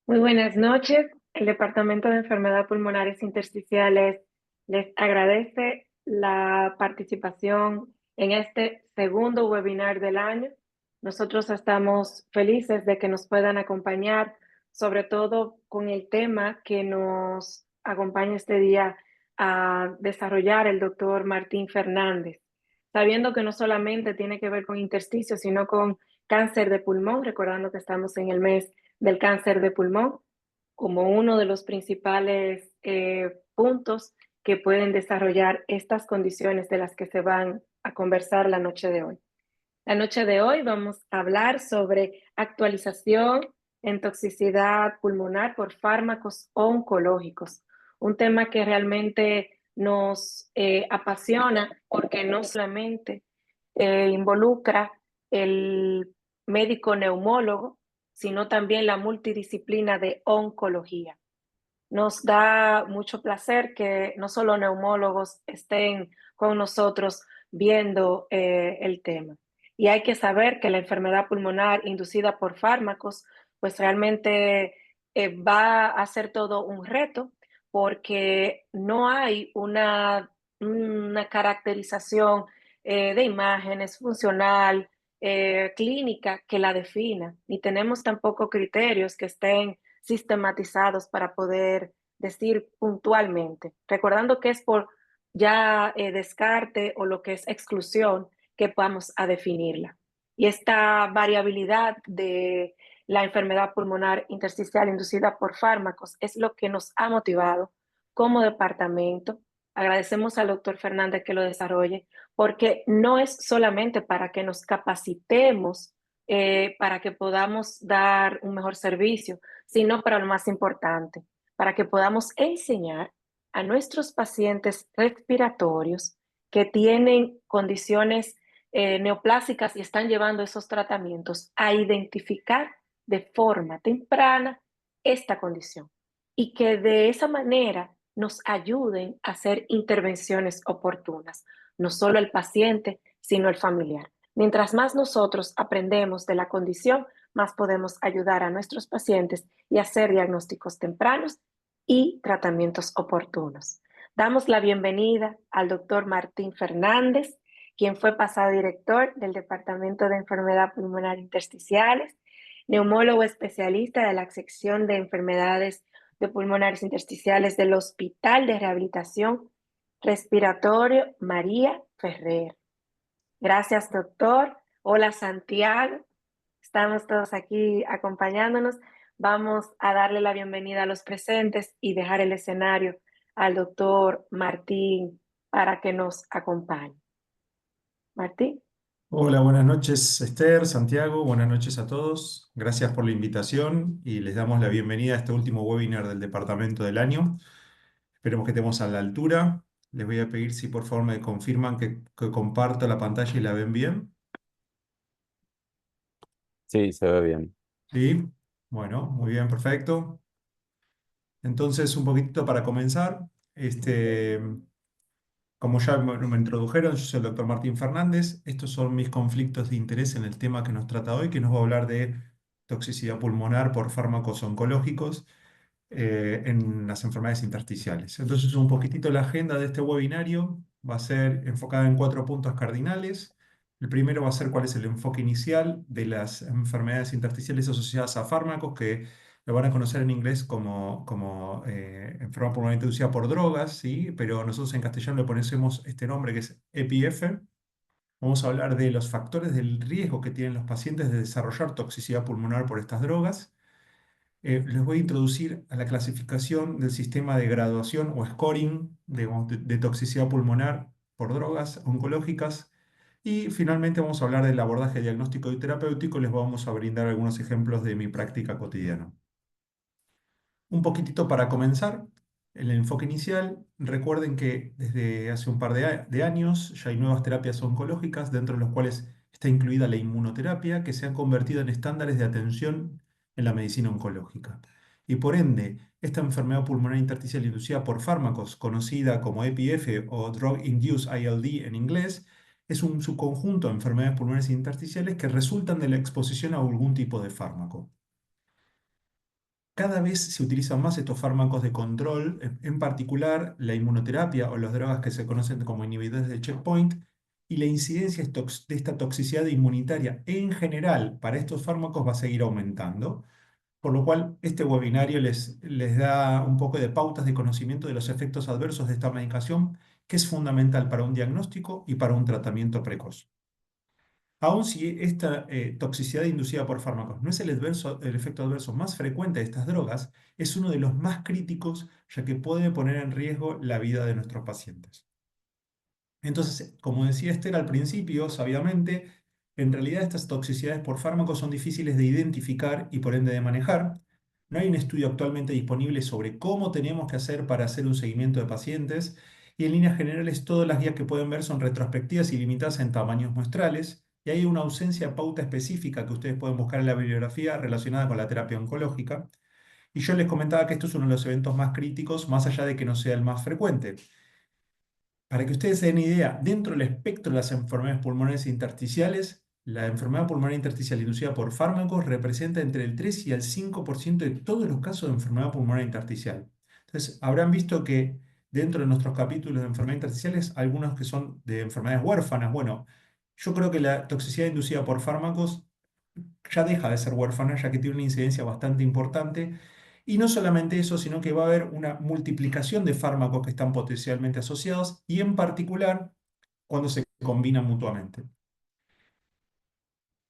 Muy buenas noches. El Departamento de Enfermedades Pulmonares Intersticiales les agradece la participación en este segundo webinar del año. Nosotros estamos felices de que nos puedan acompañar, sobre todo con el tema que nos acompaña este día a desarrollar el doctor Martín Fernández, sabiendo que no solamente tiene que ver con intersticios, sino con cáncer de pulmón, recordando que estamos en el mes del cáncer de pulmón como uno de los principales puntos que pueden desarrollar estas condiciones de las que se van a conversar la noche de hoy. La noche de hoy vamos a hablar sobre actualización en toxicidad pulmonar por fármacos oncológicos, un tema que realmente nos apasiona porque no solamente involucra el médico neumólogo, sino también la multidisciplina de oncología. Nos da mucho placer que no solo neumólogos estén con nosotros viendo el tema. Y hay que saber que la enfermedad pulmonar inducida por fármacos, pues realmente va a ser todo un reto porque no hay una caracterización de imágenes funcional, clínica que la defina, ni tenemos tampoco criterios que estén sistematizados para poder decir puntualmente, recordando que es por ya descarte o lo que es exclusión que vamos a definirla. Y esta variabilidad de la enfermedad pulmonar intersticial inducida por fármacos es lo que nos ha motivado como departamento. Agradecemos al doctor Fernández que lo desarrolle, porque no es solamente para que nos capacitemos, para que podamos dar un mejor servicio, sino para lo más importante, para que podamos enseñar a nuestros pacientes respiratorios que tienen condiciones neoplásicas y están llevando esos tratamientos a identificar de forma temprana esta condición y que de esa manera nos ayuden a hacer intervenciones oportunas, no solo el paciente, sino el familiar. Mientras más nosotros aprendemos de la condición, más podemos ayudar a nuestros pacientes y hacer diagnósticos tempranos y tratamientos oportunos. Damos la bienvenida al doctor Martín Fernández, quien fue pasado director del Departamento de Enfermedad Pulmonar Intersticiales, neumólogo especialista de la sección de enfermedades de pulmonares intersticiales del Hospital de Rehabilitación Respiratorio María Ferrer. Gracias, doctor. Hola, Santiago. Estamos todos aquí acompañándonos. Vamos a darle la bienvenida a los presentes y dejar el escenario al doctor Martín para que nos acompañe. Martín. Hola, buenas noches Esther, Santiago, buenas noches a todos. Gracias por la invitación y les damos la bienvenida a este último webinar del departamento del año. Esperemos que estemos a la altura. Les voy a pedir si por favor me confirman que comparto la pantalla y la ven bien. Sí, se ve bien. Sí, bueno, muy bien, perfecto. Entonces, un poquitito para comenzar. Como ya me introdujeron, yo soy el doctor Martín Fernández. Estos son mis conflictos de interés en el tema que nos trata hoy, que nos va a hablar de toxicidad pulmonar por fármacos oncológicos en las enfermedades intersticiales. Entonces, un poquitito la agenda de este webinario va a ser enfocada en 4 puntos cardinales. El primero va a ser cuál es el enfoque inicial de las enfermedades intersticiales asociadas a fármacos, que lo van a conocer en inglés como enfermedad pulmonar inducida por drogas, ¿sí? Pero nosotros en castellano le ponemos este nombre que es EPF. Vamos a hablar de los factores del riesgo que tienen los pacientes de desarrollar toxicidad pulmonar por estas drogas. Les voy a introducir a la clasificación del sistema de graduación o scoring de toxicidad pulmonar por drogas oncológicas. Y finalmente vamos a hablar del abordaje diagnóstico y terapéutico. Les vamos a brindar algunos ejemplos de mi práctica cotidiana. Un poquitito para comenzar, el enfoque inicial. Recuerden que desde hace un par de años ya hay nuevas terapias oncológicas, dentro de los cuales está incluida la inmunoterapia, que se han convertido en estándares de atención en la medicina oncológica. Y por ende, esta enfermedad pulmonar intersticial inducida por fármacos, conocida como EPF o Drug Induced ILD en inglés, es un subconjunto de enfermedades pulmonares intersticiales que resultan de la exposición a algún tipo de fármaco. cada vez se utilizan más estos fármacos de control, en particular la inmunoterapia o las drogas que se conocen como inhibidores de checkpoint, y la incidencia de esta toxicidad inmunitaria en general para estos fármacos va a seguir aumentando, por lo cual este webinario les da un poco de pautas de conocimiento de los efectos adversos de esta medicación, que es fundamental para un diagnóstico y para un tratamiento precoz. Aun si esta toxicidad inducida por fármacos no es el efecto adverso más frecuente de estas drogas, es uno de los más críticos, ya que puede poner en riesgo la vida de nuestros pacientes. Entonces, como decía Esther al principio, sabiamente, en realidad estas toxicidades por fármacos son difíciles de identificar y por ende de manejar. No hay un estudio actualmente disponible sobre cómo tenemos que hacer para hacer un seguimiento de pacientes, y en líneas generales todas las guías que pueden ver son retrospectivas y limitadas en tamaños muestrales, y hay una ausencia de pauta específica que ustedes pueden buscar en la bibliografía relacionada con la terapia oncológica. Y yo les comentaba que esto es uno de los eventos más críticos, más allá de que no sea el más frecuente. Para que ustedes se den idea, dentro del espectro de las enfermedades pulmonares intersticiales, la enfermedad pulmonar intersticial inducida por fármacos representa entre el 3 y el 5% de todos los casos de enfermedad pulmonar intersticial. Entonces, habrán visto que dentro de nuestros capítulos de enfermedades intersticiales, algunos que son de enfermedades huérfanas. Bueno, yo creo que la toxicidad inducida por fármacos ya deja de ser huérfana, ya que tiene una incidencia bastante importante. Y no solamente eso, sino que va a haber una multiplicación de fármacos que están potencialmente asociados y en particular cuando se combinan mutuamente.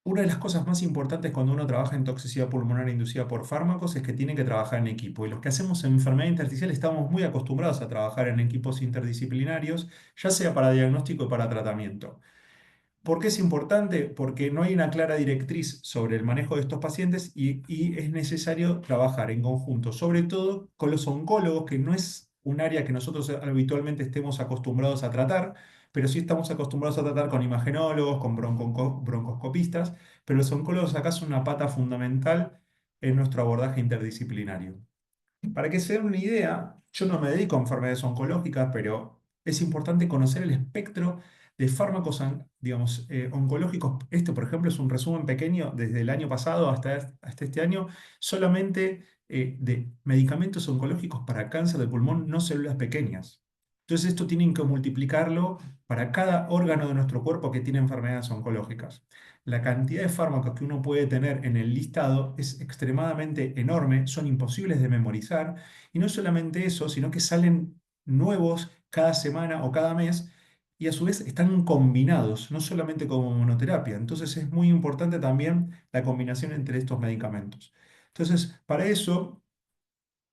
Una de las cosas más importantes cuando uno trabaja en toxicidad pulmonar inducida por fármacos es que tiene que trabajar en equipo. Y los que hacemos enfermedad intersticial estamos muy acostumbrados a trabajar en equipos interdisciplinarios, ya sea para diagnóstico y para tratamiento. ¿Por qué es importante? Porque no hay una clara directriz sobre el manejo de estos pacientes y es necesario trabajar en conjunto, sobre todo con los oncólogos, que no es un área que nosotros habitualmente estemos acostumbrados a tratar, pero sí estamos acostumbrados a tratar con imagenólogos, con broncoscopistas, pero los oncólogos acá son una pata fundamental en nuestro abordaje interdisciplinario. Para que se den una idea, yo no me dedico a enfermedades oncológicas, pero es importante conocer el espectro de fármacos, digamos, oncológicos. Este, por ejemplo, es un resumen pequeño desde el año pasado hasta este año, solamente de medicamentos oncológicos para cáncer de pulmón, no células pequeñas. Entonces, esto tienen que multiplicarlo para cada órgano de nuestro cuerpo que tiene enfermedades oncológicas. La cantidad de fármacos que uno puede tener en el listado es extremadamente enorme, son imposibles de memorizar, y no solamente eso, sino que salen nuevos cada semana o cada mes, y a su vez están combinados, no solamente como monoterapia. Entonces es muy importante también la combinación entre estos medicamentos. Entonces, para eso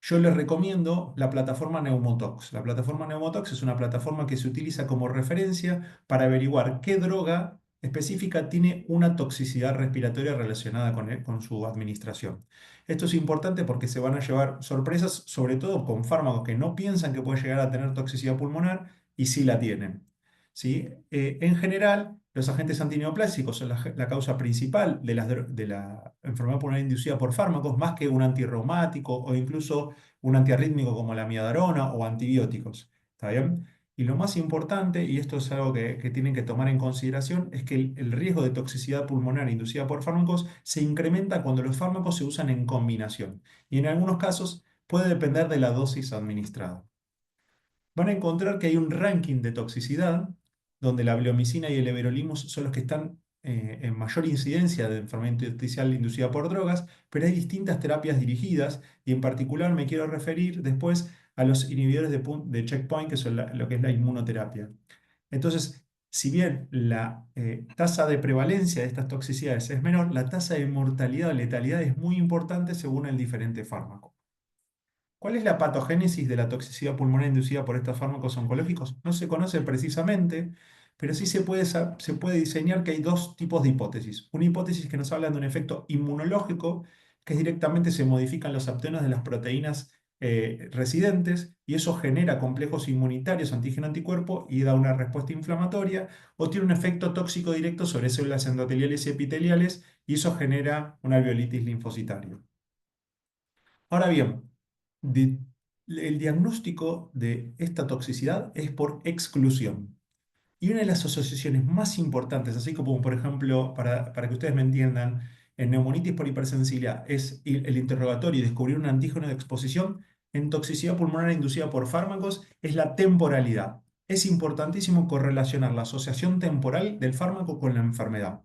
yo les recomiendo la plataforma Neumotox. La plataforma Neumotox es una plataforma que se utiliza como referencia para averiguar qué droga específica tiene una toxicidad respiratoria relacionada con su administración. Esto es importante porque se van a llevar sorpresas, sobre todo con fármacos que no piensan que puede llegar a tener toxicidad pulmonar y sí la tienen. ¿Sí? En general, los agentes antineoplásicos son la causa principal de la enfermedad pulmonar inducida por fármacos, más que un antirreumático o incluso un antiarrítmico como la amiodarona o antibióticos. ¿Está bien? Y lo más importante, y esto es algo que tienen que tomar en consideración, es que el riesgo de toxicidad pulmonar inducida por fármacos se incrementa cuando los fármacos se usan en combinación. Y en algunos casos puede depender de la dosis administrada. Van a encontrar que hay un ranking de toxicidad donde la bleomicina y el everolimus son los que están en mayor incidencia de enfermedad intersticial inducida por drogas, pero hay distintas terapias dirigidas y en particular me quiero referir después a los inhibidores de checkpoint, que son lo que es la inmunoterapia. Entonces, si bien la tasa de prevalencia de estas toxicidades es menor, la tasa de mortalidad o letalidad es muy importante según el diferente fármaco. ¿Cuál es la patogénesis de la toxicidad pulmonar inducida por estos fármacos oncológicos? No se conoce precisamente, pero sí se puede diseñar que hay dos tipos de hipótesis. Una hipótesis que nos habla de un efecto inmunológico, que es directamente se modifican los aptenos de las proteínas residentes y eso genera complejos inmunitarios antígeno-anticuerpo y da una respuesta inflamatoria, o tiene un efecto tóxico directo sobre células endoteliales y epiteliales y eso genera una alveolitis linfocitaria. Ahora bien, de- el diagnóstico de esta toxicidad es por exclusión. Y una de las asociaciones más importantes, así como por ejemplo, para que ustedes me entiendan, en neumonitis por hipersensibilidad es el interrogatorio y descubrir un antígeno de exposición, en toxicidad pulmonar inducida por fármacos es la temporalidad. Es importantísimo correlacionar la asociación temporal del fármaco con la enfermedad.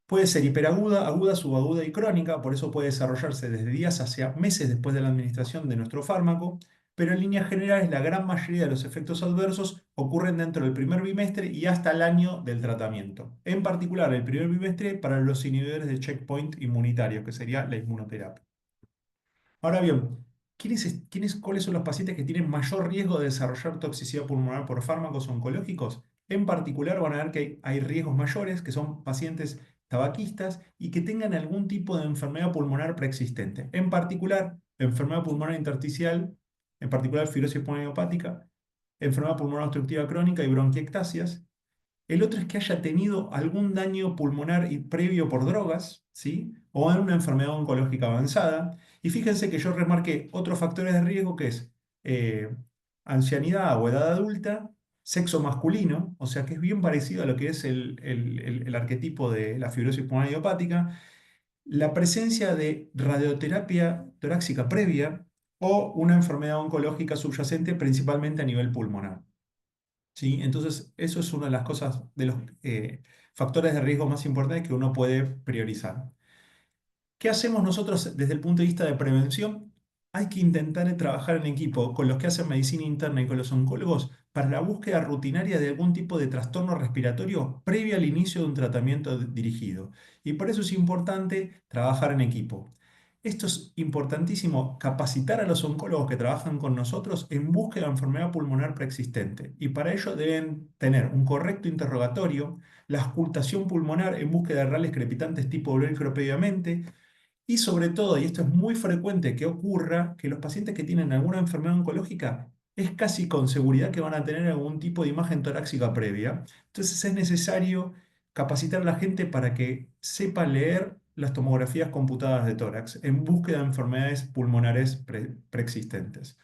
Puede ser hiperaguda, aguda, subaguda y crónica, por eso puede desarrollarse desde días hacia meses después de la administración de nuestro fármaco, pero en líneas generales la gran mayoría de los efectos adversos ocurren dentro del primer bimestre y hasta el año del tratamiento. En particular, el primer bimestre para los inhibidores de checkpoint inmunitario, que sería la inmunoterapia. Ahora bien, ¿cuáles son los pacientes que tienen mayor riesgo de desarrollar toxicidad pulmonar por fármacos oncológicos? En particular van a ver que hay riesgos mayores, que son pacientes tabaquistas y que tengan algún tipo de enfermedad pulmonar preexistente. En particular, enfermedad pulmonar intersticial, en particular fibrosis pulmonar idiopática, enfermedad pulmonar obstructiva crónica y bronquiectasias. El otro es que haya tenido algún daño pulmonar previo por drogas, ¿sí? O en una enfermedad oncológica avanzada. Y fíjense que yo remarqué otros factores de riesgo que es eh, ancianidad o edad adulta, sexo masculino, o sea que es bien parecido a lo que es el arquetipo de la fibrosis pulmonar idiopática, la presencia de radioterapia torácica previa o una enfermedad oncológica subyacente principalmente a nivel pulmonar. ¿Sí? Entonces, eso es una de las cosas, de los factores de riesgo más importantes que uno puede priorizar. ¿Qué hacemos nosotros desde el punto de vista de prevención? Hay que intentar trabajar en equipo con los que hacen medicina interna y con los oncólogos para la búsqueda rutinaria de algún tipo de trastorno respiratorio previo al inicio de un tratamiento dirigido. Y por eso es importante trabajar en equipo. Esto es importantísimo, capacitar a los oncólogos que trabajan con nosotros en búsqueda de enfermedad pulmonar preexistente. Y para ello deben tener un correcto interrogatorio, la auscultación pulmonar en búsqueda de rales crepitantes tipo velcro previamente, y sobre todo, y esto es muy frecuente que ocurra, que los pacientes que tienen alguna enfermedad oncológica es casi con seguridad que van a tener algún tipo de imagen torácica previa. Entonces es necesario capacitar a la gente para que sepa leer las tomografías computadas de tórax en búsqueda de enfermedades pulmonares preexistentes.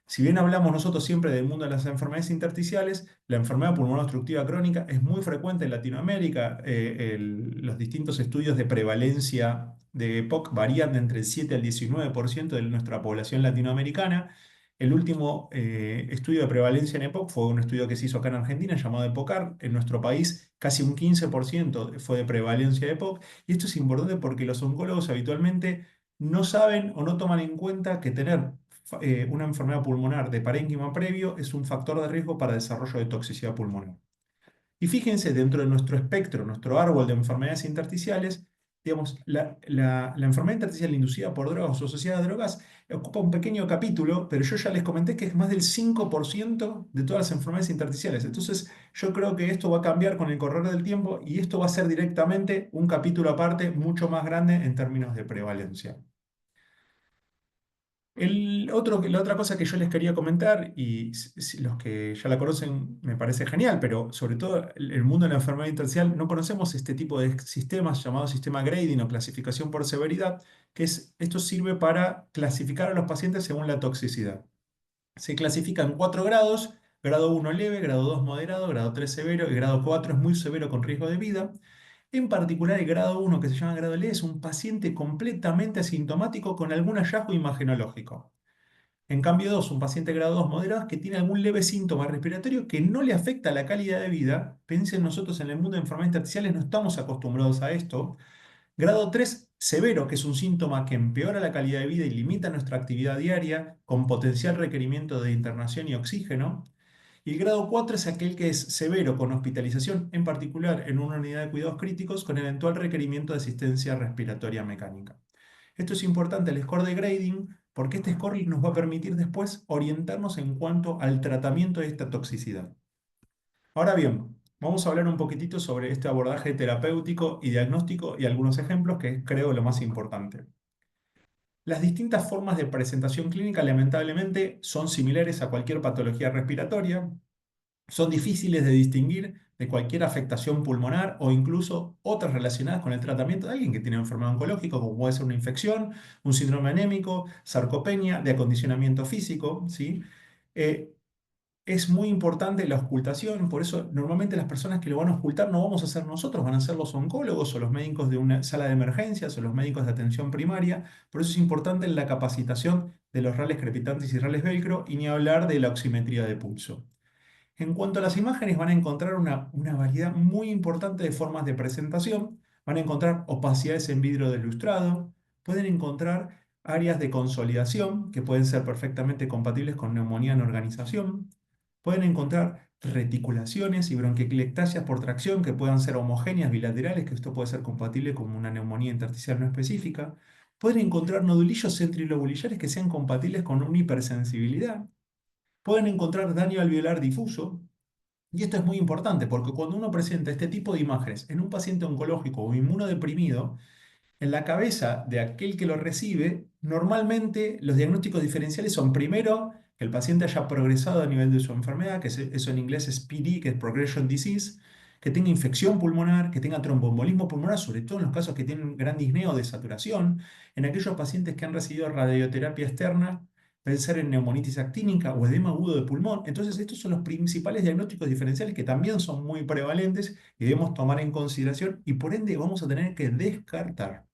Si bien hablamos nosotros siempre del mundo de las enfermedades intersticiales, la enfermedad pulmonar obstructiva crónica es muy frecuente en Latinoamérica. Los distintos estudios de prevalencia de EPOC varían de entre el 7 al 19% de nuestra población latinoamericana. El último estudio de prevalencia en EPOC fue un estudio que se hizo acá en Argentina llamado EPOCAR. En nuestro país casi un 15% fue de prevalencia de EPOC. Y esto es importante porque los oncólogos habitualmente no saben o no toman en cuenta que tener una enfermedad pulmonar de parénquima previo es un factor de riesgo para desarrollo de toxicidad pulmonar. Y fíjense, dentro de nuestro espectro, nuestro árbol de enfermedades intersticiales, digamos, la enfermedad intersticial inducida por drogas o asociada a drogas ocupa un pequeño capítulo, pero yo ya les comenté que es más del 5% de todas las enfermedades intersticiales. Entonces, yo creo que esto va a cambiar con el correr del tiempo y esto va a ser directamente un capítulo aparte mucho más grande en términos de prevalencia. La otra cosa que yo les quería comentar, y los que ya la conocen me parece genial, pero sobre todo el mundo de la enfermedad intersticial no conocemos este tipo de sistemas llamados sistema grading o clasificación por severidad, esto sirve para clasificar a los pacientes según la toxicidad. Se clasifican 4 grados: grado 1 leve, grado 2 moderado, grado 3 severo y grado 4 es muy severo con riesgo de vida. En particular, el grado 1, que se llama grado leve, es un paciente completamente asintomático con algún hallazgo imagenológico. En cambio, 2, un paciente grado 2 moderado que tiene algún leve síntoma respiratorio que no le afecta la calidad de vida. Piensen, nosotros en el mundo de enfermedades intersticiales no estamos acostumbrados a esto. Grado 3, severo, que es un síntoma que empeora la calidad de vida y limita nuestra actividad diaria, con potencial requerimiento de internación y oxígeno. Y el grado 4 es aquel que es severo, con hospitalización, en particular en una unidad de cuidados críticos, con eventual requerimiento de asistencia respiratoria mecánica. Esto es importante, el score de grading, porque este score nos va a permitir después orientarnos en cuanto al tratamiento de esta toxicidad. Ahora bien, vamos a hablar un poquitito sobre este abordaje terapéutico y diagnóstico y algunos ejemplos que es, creo, lo más importante. Las distintas formas de presentación clínica lamentablemente son similares a cualquier patología respiratoria, son difíciles de distinguir de cualquier afectación pulmonar o incluso otras relacionadas con el tratamiento de alguien que tiene enfermedad oncológica, como puede ser una infección, un síndrome anémico, sarcopenia, de acondicionamiento físico, ¿sí? Es muy importante la ocultación, por eso normalmente las personas que lo van a ocultar no vamos a ser nosotros, van a ser los oncólogos o los médicos de una sala de emergencias o los médicos de atención primaria. Por eso es importante la capacitación de los rales crepitantes y rales velcro y ni hablar de la oximetría de pulso. En cuanto a las imágenes, van a encontrar una variedad muy importante de formas de presentación. Van a encontrar opacidades en vidrio deslustrado, pueden encontrar áreas de consolidación que pueden ser perfectamente compatibles con neumonía en organización. Pueden encontrar reticulaciones y bronquiectasias por tracción que puedan ser homogéneas bilaterales, que esto puede ser compatible con una neumonía intersticial no específica. Pueden encontrar nodulillos centrilobulillares que sean compatibles con una hipersensibilidad. Pueden encontrar daño alveolar difuso. Y esto es muy importante porque cuando uno presenta este tipo de imágenes en un paciente oncológico o inmunodeprimido, en la cabeza de aquel que lo recibe, normalmente los diagnósticos diferenciales son primero que el paciente haya progresado a nivel de su enfermedad, eso en inglés es PD, que es Progression Disease, que tenga infección pulmonar, que tenga tromboembolismo pulmonar, sobre todo en los casos que tienen gran disneo de saturación, en aquellos pacientes que han recibido radioterapia externa, pensar en neumonitis actínica o edema agudo de pulmón. Entonces, estos son los principales diagnósticos diferenciales que también son muy prevalentes y debemos tomar en consideración y por ende vamos a tener que descartar.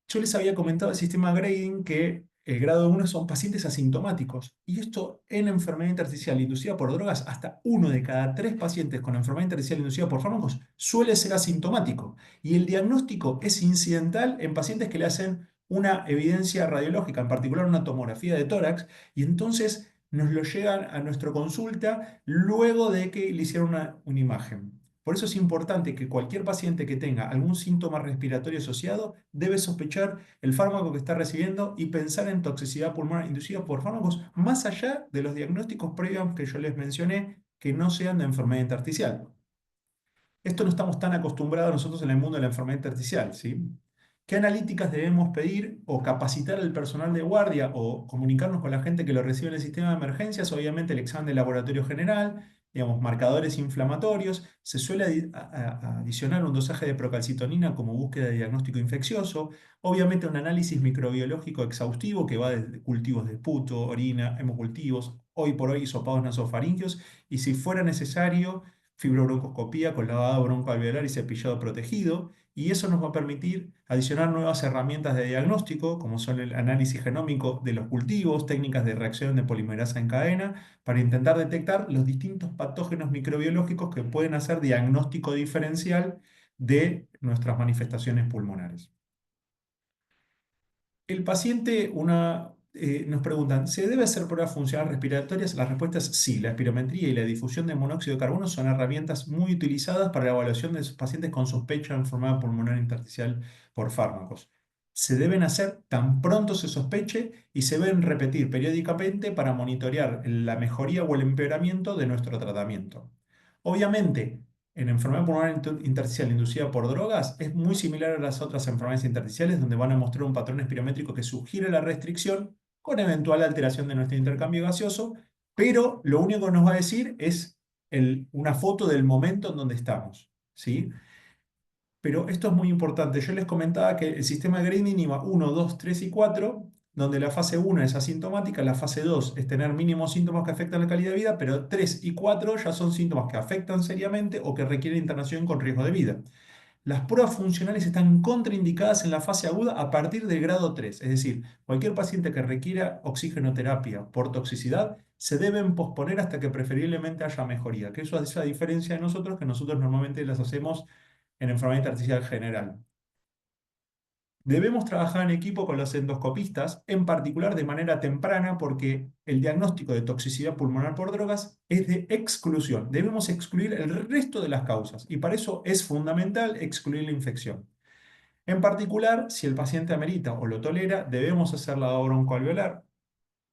Yo les había comentado el sistema grading que el grado 1 son pacientes asintomáticos y esto en enfermedad intersticial inducida por drogas, hasta uno de cada tres pacientes con enfermedad intersticial inducida por fármacos suele ser asintomático y el diagnóstico es incidental en pacientes que le hacen una evidencia radiológica, en particular una tomografía de tórax, y entonces nos lo llegan a nuestra consulta luego de que le hicieron una imagen. Por eso es importante que cualquier paciente que tenga algún síntoma respiratorio asociado debe sospechar el fármaco que está recibiendo y pensar en toxicidad pulmonar inducida por fármacos más allá de los diagnósticos previos que yo les mencioné que no sean de enfermedad intersticial. Esto no estamos tan acostumbrados nosotros en el mundo de la enfermedad intersticial, ¿sí? ¿Qué analíticas debemos pedir o capacitar al personal de guardia o comunicarnos con la gente que lo recibe en el sistema de emergencias? Obviamente el examen de laboratorio general, digamos, marcadores inflamatorios. Se suele adicionar un dosaje de procalcitonina como búsqueda de diagnóstico infeccioso. Obviamente un análisis microbiológico exhaustivo que va desde cultivos de puto, orina, hemocultivos, hoy por hoy hisopados nasofaringios y si fuera necesario fibrobroncoscopía con lavado broncoalveolar y cepillado protegido, y eso nos va a permitir adicionar nuevas herramientas de diagnóstico, como son el análisis genómico de los cultivos, técnicas de reacción de polimerasa en cadena, para intentar detectar los distintos patógenos microbiológicos que pueden hacer diagnóstico diferencial de nuestras manifestaciones pulmonares. El paciente, nos preguntan, ¿se debe hacer pruebas funcionales respiratorias? La respuesta es sí. La espirometría y la difusión de monóxido de carbono son herramientas muy utilizadas para la evaluación de esos pacientes con sospecha de enfermedad pulmonar intersticial por fármacos. Se deben hacer tan pronto se sospeche y se deben repetir periódicamente para monitorear la mejoría o el empeoramiento de nuestro tratamiento. Obviamente, en enfermedad pulmonar intersticial inducida por drogas es muy similar a las otras enfermedades intersticiales donde van a mostrar un patrón espirométrico que sugiere la restricción con eventual alteración de nuestro intercambio gaseoso, pero lo único que nos va a decir es una foto del momento en donde estamos, ¿sí? Pero esto es muy importante. Yo les comentaba que el sistema de grading iba 1, 2, 3 y 4, donde la fase 1 es asintomática, la fase 2 es tener mínimos síntomas que afectan la calidad de vida, pero 3 y 4 ya son síntomas que afectan seriamente o que requieren internación con riesgo de vida. Las pruebas funcionales están contraindicadas en la fase aguda a partir del grado 3, es decir, cualquier paciente que requiera oxigenoterapia por toxicidad se deben posponer hasta que preferiblemente haya mejoría, que eso es la diferencia de nosotros, que nosotros normalmente las hacemos en enfermedad intersticial general. Debemos trabajar en equipo con los endoscopistas, en particular de manera temprana, porque el diagnóstico de toxicidad pulmonar por drogas es de exclusión. Debemos excluir el resto de las causas y para eso es fundamental excluir la infección. En particular, si el paciente amerita o lo tolera, debemos hacer lavado broncoalveolar.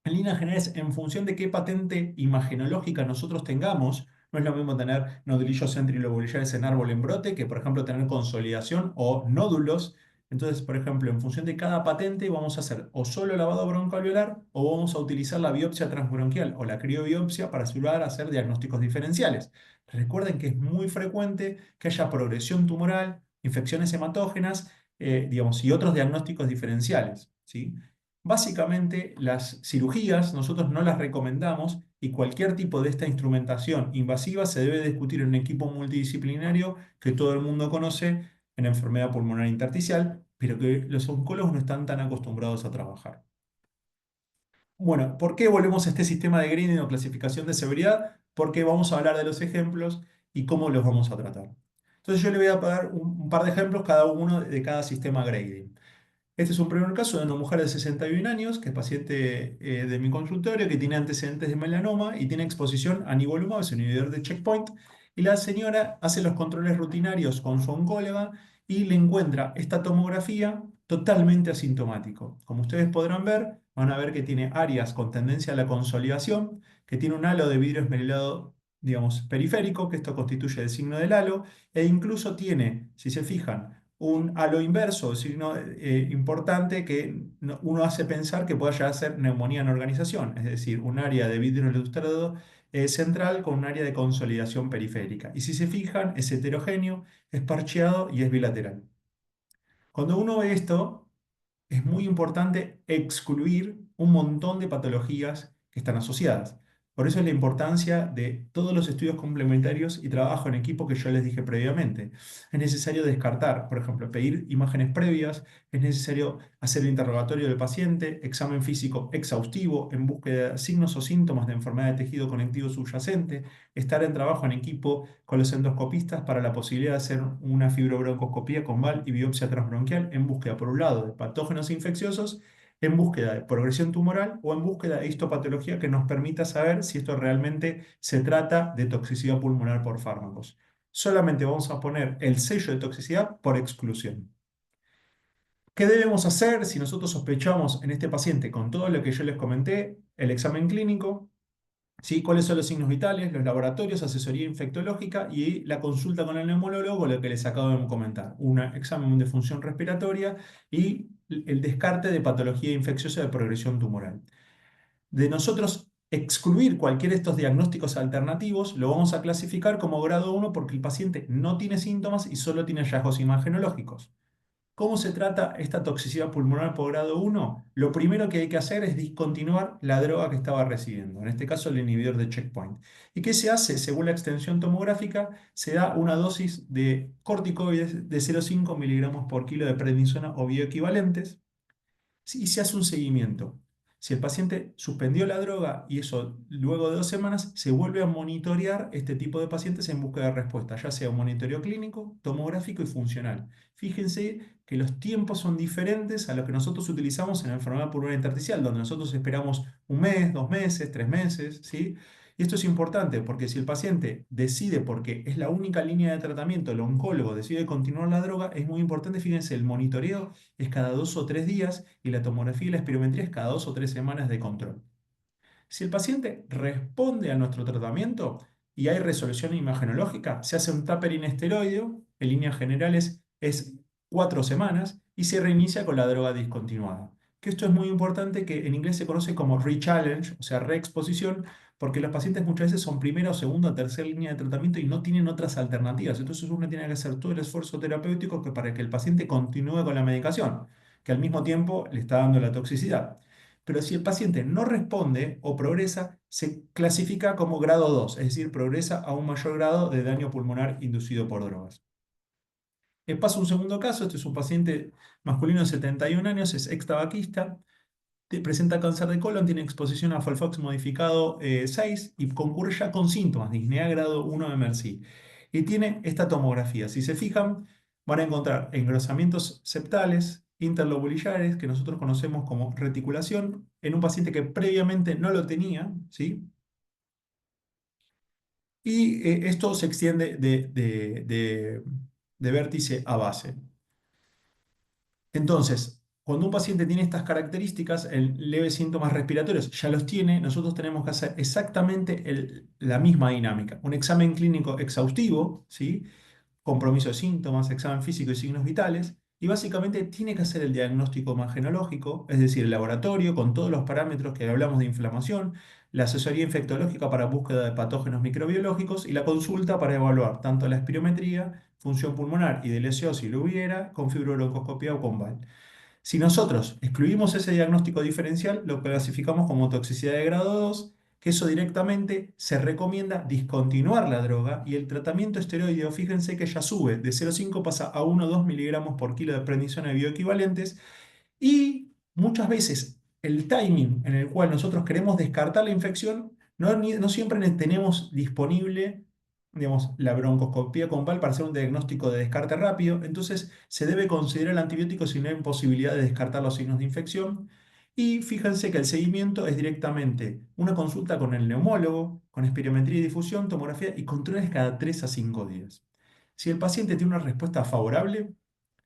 En líneas generales, en función de qué patente imagenológica nosotros tengamos, no es lo mismo tener nodulillos centrilobulares en árbol en brote que, por ejemplo, tener consolidación o nódulos. Entonces, por ejemplo, en función de cada patente vamos a hacer o solo lavado broncoalveolar o vamos a utilizar la biopsia transbronquial o la criobiopsia para ayudar a hacer diagnósticos diferenciales. Recuerden que es muy frecuente que haya progresión tumoral, infecciones hematógenas, digamos, y otros diagnósticos diferenciales, ¿sí? Básicamente, las cirugías nosotros no las recomendamos y cualquier tipo de esta instrumentación invasiva se debe discutir en un equipo multidisciplinario que todo el mundo conoce en enfermedad pulmonar intersticial, pero que los oncólogos no están tan acostumbrados a trabajar. Bueno, ¿por qué volvemos a este sistema de grading o clasificación de severidad? Porque vamos a hablar de los ejemplos y cómo los vamos a tratar. Entonces yo le voy a dar un par de ejemplos cada uno de cada sistema grading. Este es un primer caso de una mujer de 61 años, que es paciente de mi consultorio, que tiene antecedentes de melanoma y tiene exposición a nivolumab, es un inhibidor de checkpoint. Y la señora hace los controles rutinarios con su oncóloga y le encuentra esta tomografía totalmente asintomático. Como ustedes podrán ver, van a ver que tiene áreas con tendencia a la consolidación, que tiene un halo de vidrio esmerilado, digamos, periférico, que esto constituye el signo del halo, e incluso tiene, si se fijan, un halo inverso, signo importante que uno hace pensar que puede llegar a ser neumonía en organización, es decir, un área de vidrio ilustrado central con un área de consolidación periférica. Y si se fijan, es heterogéneo, es parcheado y es bilateral. Cuando uno ve esto, es muy importante excluir un montón de patologías que están asociadas. Por eso es la importancia de todos los estudios complementarios y trabajo en equipo que yo les dije previamente. Es necesario descartar, por ejemplo, pedir imágenes previas, es necesario hacer el interrogatorio del paciente, examen físico exhaustivo en búsqueda de signos o síntomas de enfermedad de tejido conectivo subyacente, estar en trabajo en equipo con los endoscopistas para la posibilidad de hacer una fibrobroncoscopía con VAL y biopsia transbronquial en búsqueda, por un lado, de patógenos infecciosos, en búsqueda de progresión tumoral o en búsqueda de histopatología que nos permita saber si esto realmente se trata de toxicidad pulmonar por fármacos. Solamente vamos a poner el sello de toxicidad por exclusión. ¿Qué debemos hacer si nosotros sospechamos en este paciente con todo lo que yo les comenté? El examen clínico, ¿sí? ¿Cuáles son los signos vitales, los laboratorios, asesoría infectológica y la consulta con el neumólogo, lo que les acabo de comentar? Un examen de función respiratoria y el descarte de patología infecciosa de progresión tumoral. De nosotros excluir cualquiera de estos diagnósticos alternativos, lo vamos a clasificar como grado 1 porque el paciente no tiene síntomas y solo tiene hallazgos imagenológicos. ¿Cómo se trata esta toxicidad pulmonar por grado 1? Lo primero que hay que hacer es discontinuar la droga que estaba recibiendo, en este caso el inhibidor de checkpoint. ¿Y qué se hace? Según la extensión tomográfica, se da una dosis de corticoides de 0,5 miligramos por kilo de prednisona o bioequivalentes y se hace un seguimiento. Si el paciente suspendió la droga y eso luego de 2 semanas, se vuelve a monitorear este tipo de pacientes en busca de respuesta, ya sea un monitoreo clínico, tomográfico y funcional. Fíjense que los tiempos son diferentes a lo que nosotros utilizamos en la enfermedad pulmonar intersticial, donde nosotros esperamos un mes, 2 meses, 3 meses, ¿sí? Y esto es importante porque si el paciente decide, porque es la única línea de tratamiento, el oncólogo decide continuar la droga, es muy importante, fíjense, el monitoreo es cada 2 o 3 días y la tomografía y la espirometría es cada 2 o 3 semanas de control. Si el paciente responde a nuestro tratamiento y hay resolución imagenológica, se hace un tapering esteroideo, en líneas generales es 4 semanas, y se reinicia con la droga discontinuada. Que esto es muy importante, que en inglés se conoce como re-challenge, o sea, reexposición, porque los pacientes muchas veces son primera o segunda o tercera línea de tratamiento y no tienen otras alternativas. Entonces uno tiene que hacer todo el esfuerzo terapéutico para que el paciente continúe con la medicación, que al mismo tiempo le está dando la toxicidad. Pero si el paciente no responde o progresa, se clasifica como grado 2, es decir, progresa a un mayor grado de daño pulmonar inducido por drogas. Paso a un segundo caso, este es un paciente masculino de 71 años, es ex tabaquista, presenta cáncer de colon, tiene exposición a Folfox modificado 6 y concurre ya con síntomas de disnea grado 1 de MERSI. Y tiene esta tomografía. Si se fijan, van a encontrar engrosamientos septales, interlobulares, que nosotros conocemos como reticulación, en un paciente que previamente no lo tenía, ¿sí? Y esto se extiende de vértice a base. Entonces, cuando un paciente tiene estas características, el leves síntomas respiratorios ya los tiene, nosotros tenemos que hacer exactamente la misma dinámica. Un examen clínico exhaustivo, ¿sí? Compromiso de síntomas, examen físico y signos vitales, y básicamente tiene que hacer el diagnóstico imagenológico, es decir, el laboratorio con todos los parámetros que hablamos de inflamación, la asesoría infectológica para búsqueda de patógenos microbiológicos y la consulta para evaluar tanto la espirometría, función pulmonar y del SO si lo hubiera, con fibrobroncoscopia o con VAL. Si nosotros excluimos ese diagnóstico diferencial, lo clasificamos como toxicidad de grado 2, que eso directamente se recomienda discontinuar la droga y el tratamiento esteroideo, fíjense que ya sube, de 0,5 pasa a 1 o 2 miligramos por kilo de prednisona bioequivalentes y muchas veces el timing en el cual nosotros queremos descartar la infección, no siempre tenemos disponible, digamos, la broncoscopía compal para hacer un diagnóstico de descarte rápido. Entonces se debe considerar el antibiótico si no hay posibilidad de descartar los signos de infección. Y fíjense que el seguimiento es directamente una consulta con el neumólogo, con espirometría y difusión, tomografía y controles cada 3 a 5 días. Si el paciente tiene una respuesta favorable,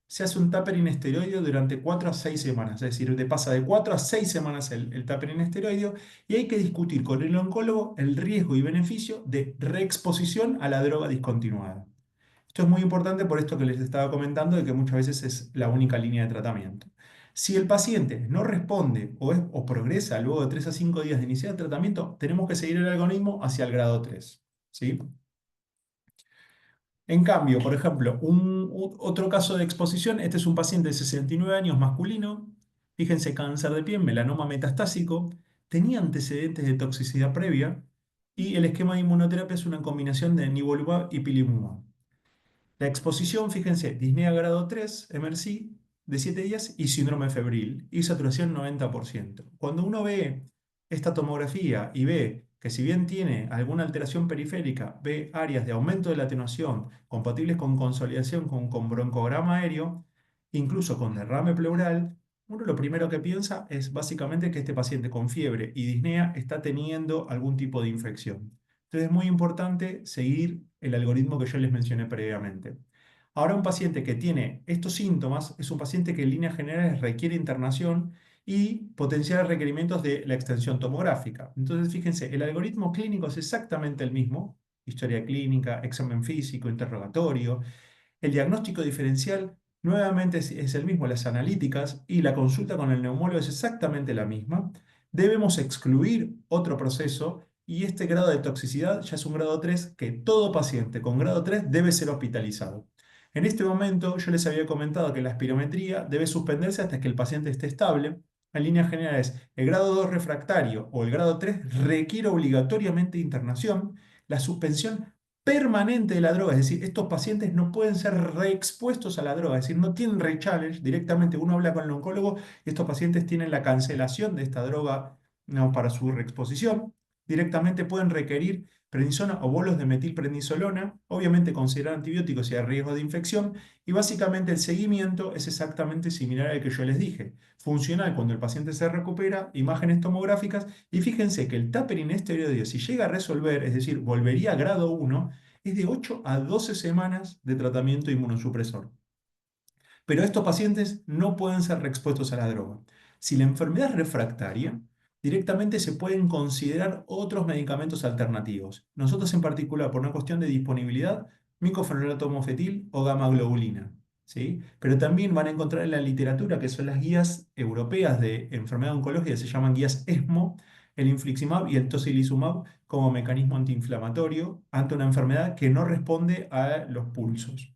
se hace un tapering esteroideo durante 4 a 6 semanas, es decir, pasa de 4 a 6 semanas el tapering esteroideo y hay que discutir con el oncólogo el riesgo y beneficio de reexposición a la droga discontinuada. Esto es muy importante por esto que les estaba comentando de que muchas veces es la única línea de tratamiento. Si el paciente no responde o progresa luego de 3 a 5 días de iniciar el tratamiento, tenemos que seguir el algoritmo hacia el grado 3. ¿Sí? En cambio, por ejemplo, otro caso de exposición, este es un paciente de 69 años masculino, fíjense, cáncer de piel, melanoma metastásico, tenía antecedentes de toxicidad previa y el esquema de inmunoterapia es una combinación de nivolumab y pilimumab. La exposición, fíjense, disnea grado 3, MRC, de 7 días y síndrome febril y saturación 90%. Cuando uno ve esta tomografía y ve que si bien tiene alguna alteración periférica, ve áreas de aumento de la atenuación compatibles con consolidación con broncograma aéreo, incluso con derrame pleural, uno lo primero que piensa es básicamente que este paciente con fiebre y disnea está teniendo algún tipo de infección. Entonces es muy importante seguir el algoritmo que yo les mencioné previamente. Ahora un paciente que tiene estos síntomas es un paciente que en líneas generales requiere internación y potenciales requerimientos de la extensión tomográfica. Entonces fíjense, el algoritmo clínico es exactamente el mismo, historia clínica, examen físico, interrogatorio. El diagnóstico diferencial nuevamente es el mismo, las analíticas y la consulta con el neumólogo es exactamente la misma. Debemos excluir otro proceso y este grado de toxicidad ya es un grado 3 que todo paciente con grado 3 debe ser hospitalizado. En este momento yo les había comentado que la espirometría debe suspenderse hasta que el paciente esté estable. En líneas generales, el grado 2 refractario o el grado 3 requiere obligatoriamente internación. La suspensión permanente de la droga, es decir, estos pacientes no pueden ser reexpuestos a la droga, es decir, no tienen rechallenge, directamente uno habla con el oncólogo y estos pacientes tienen la cancelación de esta droga, no, para su reexposición, directamente pueden requerir prednisona o bolos de metilprednisolona, obviamente considerar antibióticos si hay riesgo de infección, y básicamente el seguimiento es exactamente similar al que yo les dije, funcional cuando el paciente se recupera, imágenes tomográficas, y fíjense que el tapering esteroideo, si llega a resolver, es decir, volvería a grado 1, es de 8 a 12 semanas de tratamiento inmunosupresor. Pero estos pacientes no pueden ser reexpuestos a la droga. Si la enfermedad es refractaria, directamente se pueden considerar otros medicamentos alternativos. Nosotros en particular, por una cuestión de disponibilidad, micofenolato mofetil o gamma globulina. ¿Sí? Pero también van a encontrar en la literatura, que son las guías europeas de enfermedad oncológica, se llaman guías ESMO, el infliximab y el tocilizumab como mecanismo antiinflamatorio ante una enfermedad que no responde a los pulsos.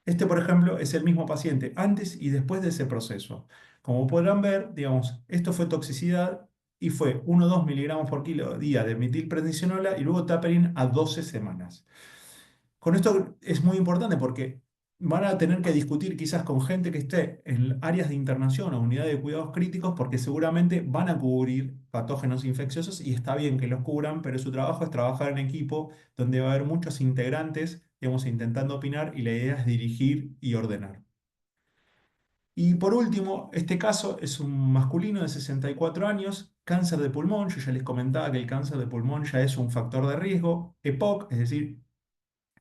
Este, por ejemplo, es el mismo paciente antes y después de ese proceso. Como podrán ver, digamos, esto fue toxicidad y fue 1 o 2 miligramos por kilo día de metilprednisola y luego tapering a 12 semanas. Con esto es muy importante porque van a tener que discutir quizás con gente que esté en áreas de internación o unidades de cuidados críticos porque seguramente van a cubrir patógenos infecciosos y está bien que los cubran, pero su trabajo es trabajar en equipo donde va a haber muchos integrantes, digamos, intentando opinar y la idea es dirigir y ordenar. Y por último, este caso es un masculino de 64 años, cáncer de pulmón. Yo ya les comentaba que el cáncer de pulmón ya es un factor de riesgo, EPOC, es decir,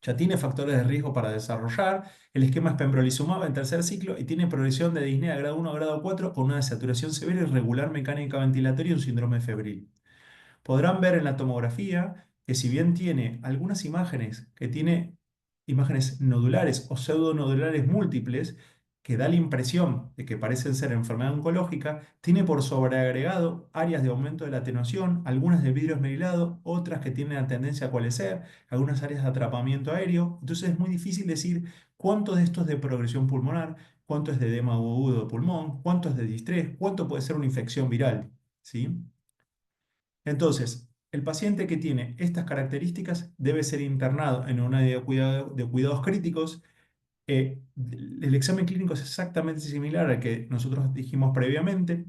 ya tiene factores de riesgo para desarrollar. El esquema es pembrolizumab en tercer ciclo y tiene progresión de disnea grado 1 a grado 4 con una desaturación severa y regular mecánica ventilatoria y un síndrome febril. Podrán ver en la tomografía que si bien tiene algunas imágenes que tiene imágenes nodulares o pseudonodulares múltiples, que da la impresión de que parecen ser enfermedad oncológica, tiene por sobreagregado áreas de aumento de la atenuación, algunas de vidrio esmerilado, otras que tienen la tendencia a coalescer, algunas áreas de atrapamiento aéreo. Entonces es muy difícil decir cuánto de esto es de progresión pulmonar, cuánto es de edema agudo de pulmón, cuánto es de distrés, cuánto puede ser una infección viral, ¿sí? Entonces, el paciente que tiene estas características debe ser internado en un área de cuidados críticos. El examen clínico es exactamente similar al que nosotros dijimos previamente.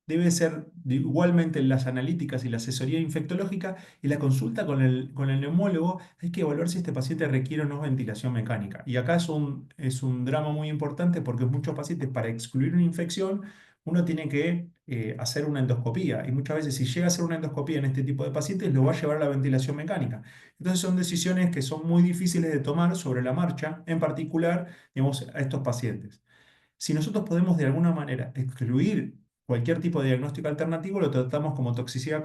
Debe ser igualmente las analíticas y la asesoría infectológica y la consulta con el neumólogo. Hay que evaluar si este paciente requiere o no ventilación mecánica. Y acá es un drama muy importante porque muchos pacientes, para excluir una infección, uno tiene que hacer una endoscopía. Y muchas veces, si llega a hacer una endoscopía en este tipo de pacientes, lo va a llevar a la ventilación mecánica. Entonces, son decisiones que son muy difíciles de tomar sobre la marcha, en particular, digamos, a estos pacientes. Si nosotros podemos de alguna manera excluir cualquier tipo de diagnóstico alternativo, lo tratamos como toxicidad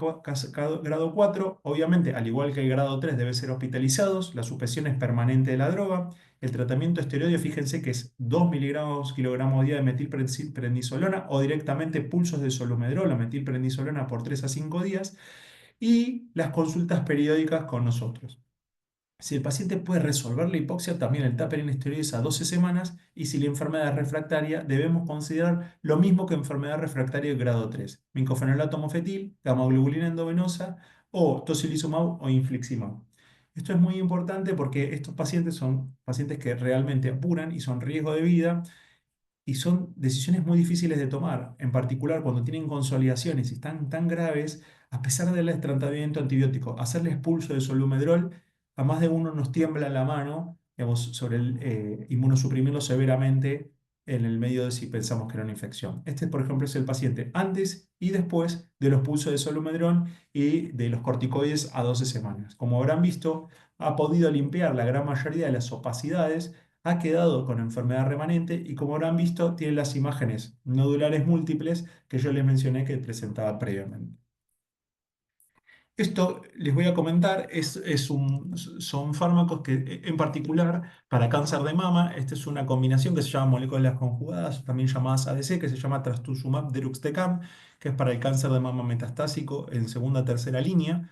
grado 4. Obviamente, al igual que el grado 3, debe ser hospitalizados. La suspensión es permanente de la droga. El tratamiento esteroideo, fíjense que es 2 miligramos kilogramo día de metilprednisolona o directamente pulsos de solumedrol o metilprednisolona por 3 a 5 días. Y las consultas periódicas con nosotros. Si el paciente puede resolver la hipoxia, también el taper en esteroides a 12 semanas. Y si la enfermedad es refractaria, debemos considerar lo mismo que enfermedad refractaria de grado 3: micofenolato mofetil, gamoglobulina endovenosa o tocilizumab o infliximab. Esto es muy importante porque estos pacientes son pacientes que realmente apuran y son riesgo de vida y son decisiones muy difíciles de tomar, en particular cuando tienen consolidaciones y están tan graves. A pesar del tratamiento antibiótico, hacerles pulso de solumedrol, a más de uno nos tiembla la mano, digamos, sobre el inmunosuprimirlo severamente en el medio de si pensamos que era una infección. Este, por ejemplo, es el paciente antes y después de los pulsos de solumedrol y de los corticoides a 12 semanas. Como habrán visto, ha podido limpiar la gran mayoría de las opacidades, ha quedado con enfermedad remanente y, como habrán visto, tiene las imágenes nodulares múltiples que yo les mencioné que presentaba previamente. Esto les voy a comentar, son fármacos que en particular para cáncer de mama. Esta es una combinación que se llama moléculas conjugadas, también llamadas ADC, que se llama trastuzumab deruxtecan, que es para el cáncer de mama metastásico en segunda, tercera línea.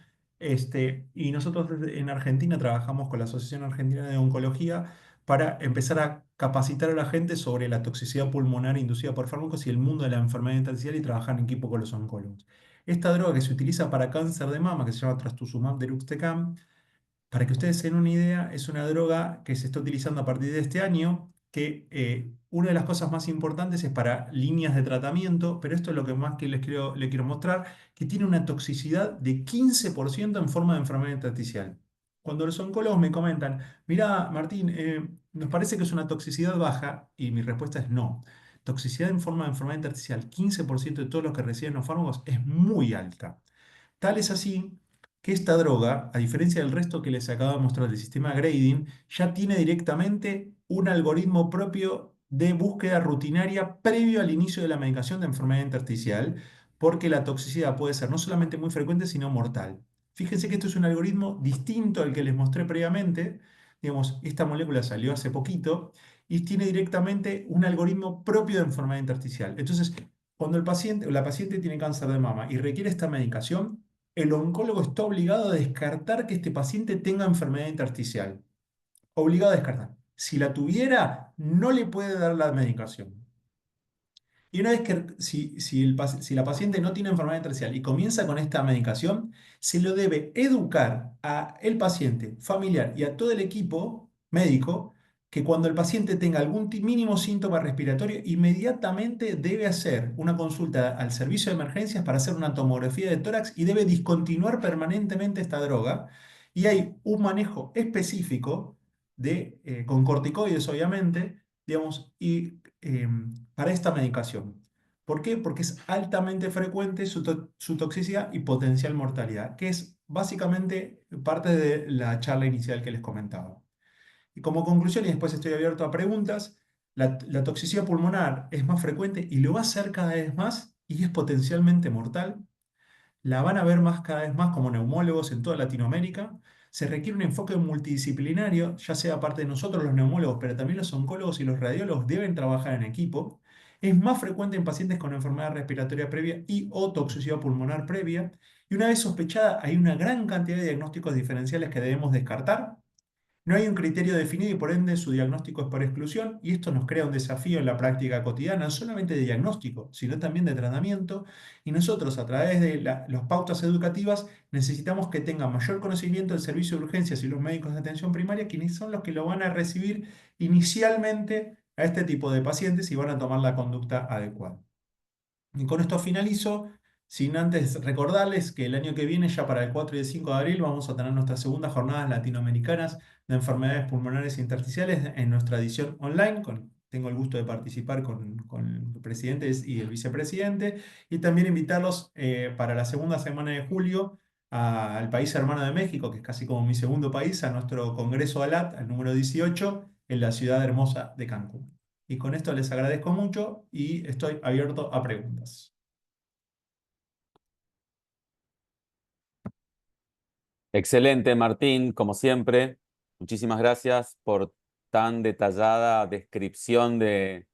Y nosotros en Argentina trabajamos con la Asociación Argentina de Oncología para empezar a capacitar a la gente sobre la toxicidad pulmonar inducida por fármacos y el mundo de la enfermedad intersticial, y trabajar en equipo con los oncólogos. Esta droga que se utiliza para cáncer de mama, que se llama trastuzumab deruxtecan, para que ustedes se den una idea, es una droga que se está utilizando a partir de este año, que una de las cosas más importantes es para líneas de tratamiento, pero esto es lo que más que les quiero mostrar, que tiene una toxicidad de 15% en forma de enfermedad intersticial. Cuando los oncólogos me comentan, mira, Martín, nos parece que es una toxicidad baja, y mi respuesta es no. Toxicidad en forma de enfermedad intersticial, 15% de todos los que reciben los fármacos, es muy alta. Tal es así que esta droga, a diferencia del resto que les acabo de mostrar del sistema grading, ya tiene directamente un algoritmo propio de búsqueda rutinaria previo al inicio de la medicación de enfermedad intersticial, porque la toxicidad puede ser no solamente muy frecuente, sino mortal. Fíjense que esto es un algoritmo distinto al que les mostré previamente. Digamos, esta molécula salió hace poquito y tiene directamente un algoritmo propio de enfermedad intersticial. Entonces, cuando el paciente o la paciente tiene cáncer de mama y requiere esta medicación, el oncólogo está obligado a descartar que este paciente tenga enfermedad intersticial. Obligado a descartar. Si la tuviera, no le puede dar la medicación. Y una vez que, si la paciente no tiene enfermedad intersticial y comienza con esta medicación, se lo debe educar a el paciente, familiar y a todo el equipo médico, que cuando el paciente tenga algún mínimo síntoma respiratorio, inmediatamente debe hacer una consulta al servicio de emergencias para hacer una tomografía de tórax y debe discontinuar permanentemente esta droga. Y hay un manejo específico con corticoides, obviamente, digamos, para esta medicación. ¿Por qué? Porque es altamente frecuente su toxicidad y potencial mortalidad, que es básicamente parte de la charla inicial que les comentaba. Y como conclusión, y después estoy abierto a preguntas, la toxicidad pulmonar es más frecuente y lo va a ser cada vez más, y es potencialmente mortal. La van a ver más cada vez más como neumólogos en toda Latinoamérica. Se requiere un enfoque multidisciplinario, ya sea parte de nosotros los neumólogos, pero también los oncólogos y los radiólogos deben trabajar en equipo. Es más frecuente en pacientes con enfermedad respiratoria previa y o toxicidad pulmonar previa. Y una vez sospechada, hay una gran cantidad de diagnósticos diferenciales que debemos descartar. No hay un criterio definido y por ende su diagnóstico es por exclusión y esto nos crea un desafío en la práctica cotidiana, no solamente de diagnóstico, sino también de tratamiento. Y nosotros a través de las pautas educativas necesitamos que tengan mayor conocimiento del servicio de urgencias y los médicos de atención primaria, quienes son los que lo van a recibir inicialmente a este tipo de pacientes y van a tomar la conducta adecuada. Y con esto finalizo, sin antes recordarles que el año que viene, ya para el 4 y el 5 de abril, vamos a tener nuestras segundas jornadas latinoamericanas de enfermedades pulmonares intersticiales en nuestra edición online. Tengo el gusto de participar con el presidente y el vicepresidente, y también invitarlos para la segunda semana de julio al país hermano de México, que es casi como mi segundo país, a nuestro Congreso ALAT, al número 18, en la ciudad hermosa de Cancún. Y con esto les agradezco mucho y estoy abierto a preguntas. Excelente, Martín, como siempre. Muchísimas gracias por tan detallada descripción de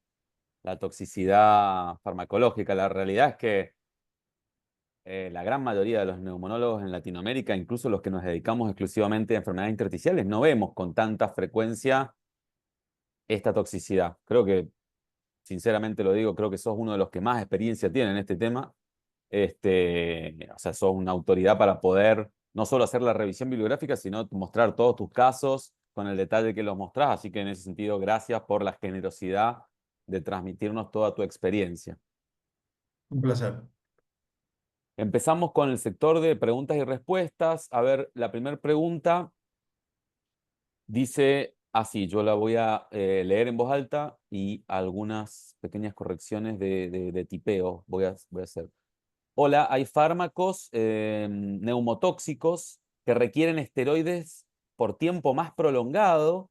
la toxicidad farmacológica. La realidad es que la gran mayoría de los neumonólogos en Latinoamérica, incluso los que nos dedicamos exclusivamente a enfermedades intersticiales, no vemos con tanta frecuencia esta toxicidad. Creo que, sinceramente lo digo, creo que sos uno de los que más experiencia tiene en este tema. O sea, sos una autoridad para poder no solo hacer la revisión bibliográfica, sino mostrar todos tus casos con el detalle que los mostrás. Así que en ese sentido, gracias por la generosidad de transmitirnos toda tu experiencia. Un placer. Empezamos con el sector de preguntas y respuestas. A ver, la primera pregunta dice así, yo la voy a leer en voz alta y algunas pequeñas correcciones de tipeo voy a hacer. Hola, hay fármacos neumotóxicos que requieren esteroides por tiempo más prolongado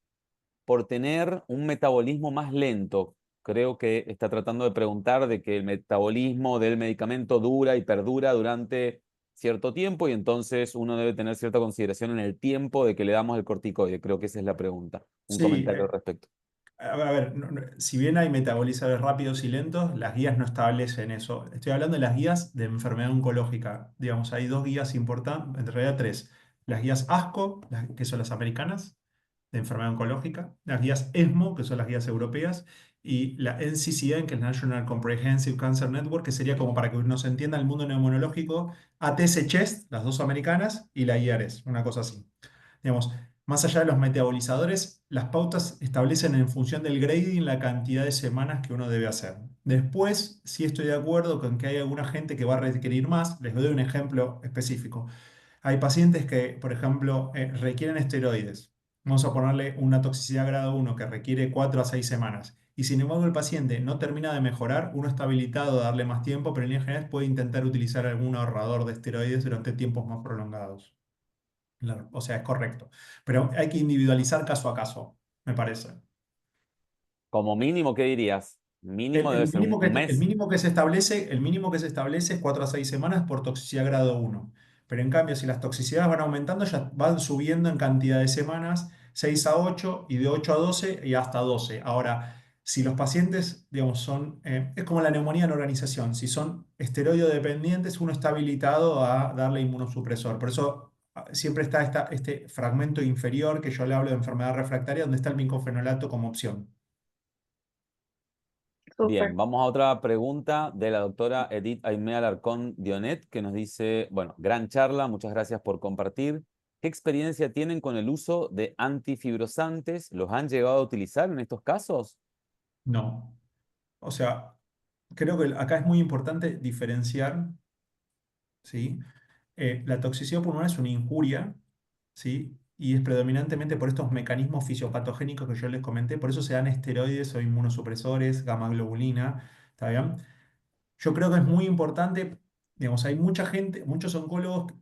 por tener un metabolismo más lento. Creo que está tratando de preguntar de que el metabolismo del medicamento dura y perdura durante cierto tiempo y entonces uno debe tener cierta consideración en el tiempo de que le damos el corticoide. Creo que esa es la pregunta. Un Sí, comentario al respecto. a ver, si bien hay metabolizadores rápidos y lentos, las guías no establecen eso. Estoy hablando de las guías de enfermedad oncológica. Digamos, hay dos guías importantes, en realidad tres. Las guías ASCO, que son las americanas, de enfermedad oncológica, las guías ESMO, que son las guías europeas, y la NCCN, que es National Comprehensive Cancer Network, que sería como para que uno se entienda el mundo neumonológico, ATS Chest, las dos americanas, y la IARES, una cosa así. Digamos, más allá de los metabolizadores, las pautas establecen en función del grading la cantidad de semanas que uno debe hacer. Después, sí estoy de acuerdo con que hay alguna gente que va a requerir más. Les doy un ejemplo específico. Hay pacientes que, por ejemplo, requieren esteroides. Vamos a ponerle una toxicidad grado 1 que requiere 4 a 6 semanas. Y sin embargo, el paciente no termina de mejorar, uno está habilitado a darle más tiempo, pero en líneas generales puede intentar utilizar algún ahorrador de esteroides durante tiempos más prolongados. Claro, o sea, es correcto. Pero hay que individualizar caso a caso, me parece. Como mínimo, ¿qué dirías? Mínimo debe ser un El mes. mínimo que se establece, el mínimo que se establece es 4 a 6 semanas por toxicidad grado 1. Pero en cambio, si las toxicidades van aumentando, ya van subiendo en cantidad de semanas, 6 a 8 y de 8 a 12 y hasta 12. Ahora, si los pacientes, digamos, es como la neumonía en organización, si son esteroide dependientes, uno está habilitado a darle inmunosupresor. Por eso siempre está este fragmento inferior que yo le hablo de enfermedad refractaria, donde está el micofenolato como opción. Bien, Súper. vamos a otra pregunta de la doctora Edith Aimé Alarcón Dionet, que nos dice, bueno, gran charla, muchas gracias por compartir. ¿Qué experiencia tienen con el uso de antifibrosantes? ¿Los han llegado a utilizar en estos casos? No. O sea, creo que acá es muy importante diferenciar, ¿sí? La toxicidad pulmonar es una injuria, ¿sí? Y es predominantemente por estos mecanismos fisiopatogénicos que yo les comenté, por eso se dan esteroides o inmunosupresores, gamma globulina, ¿está bien? Yo creo que es muy importante, digamos, hay mucha gente, muchos oncólogos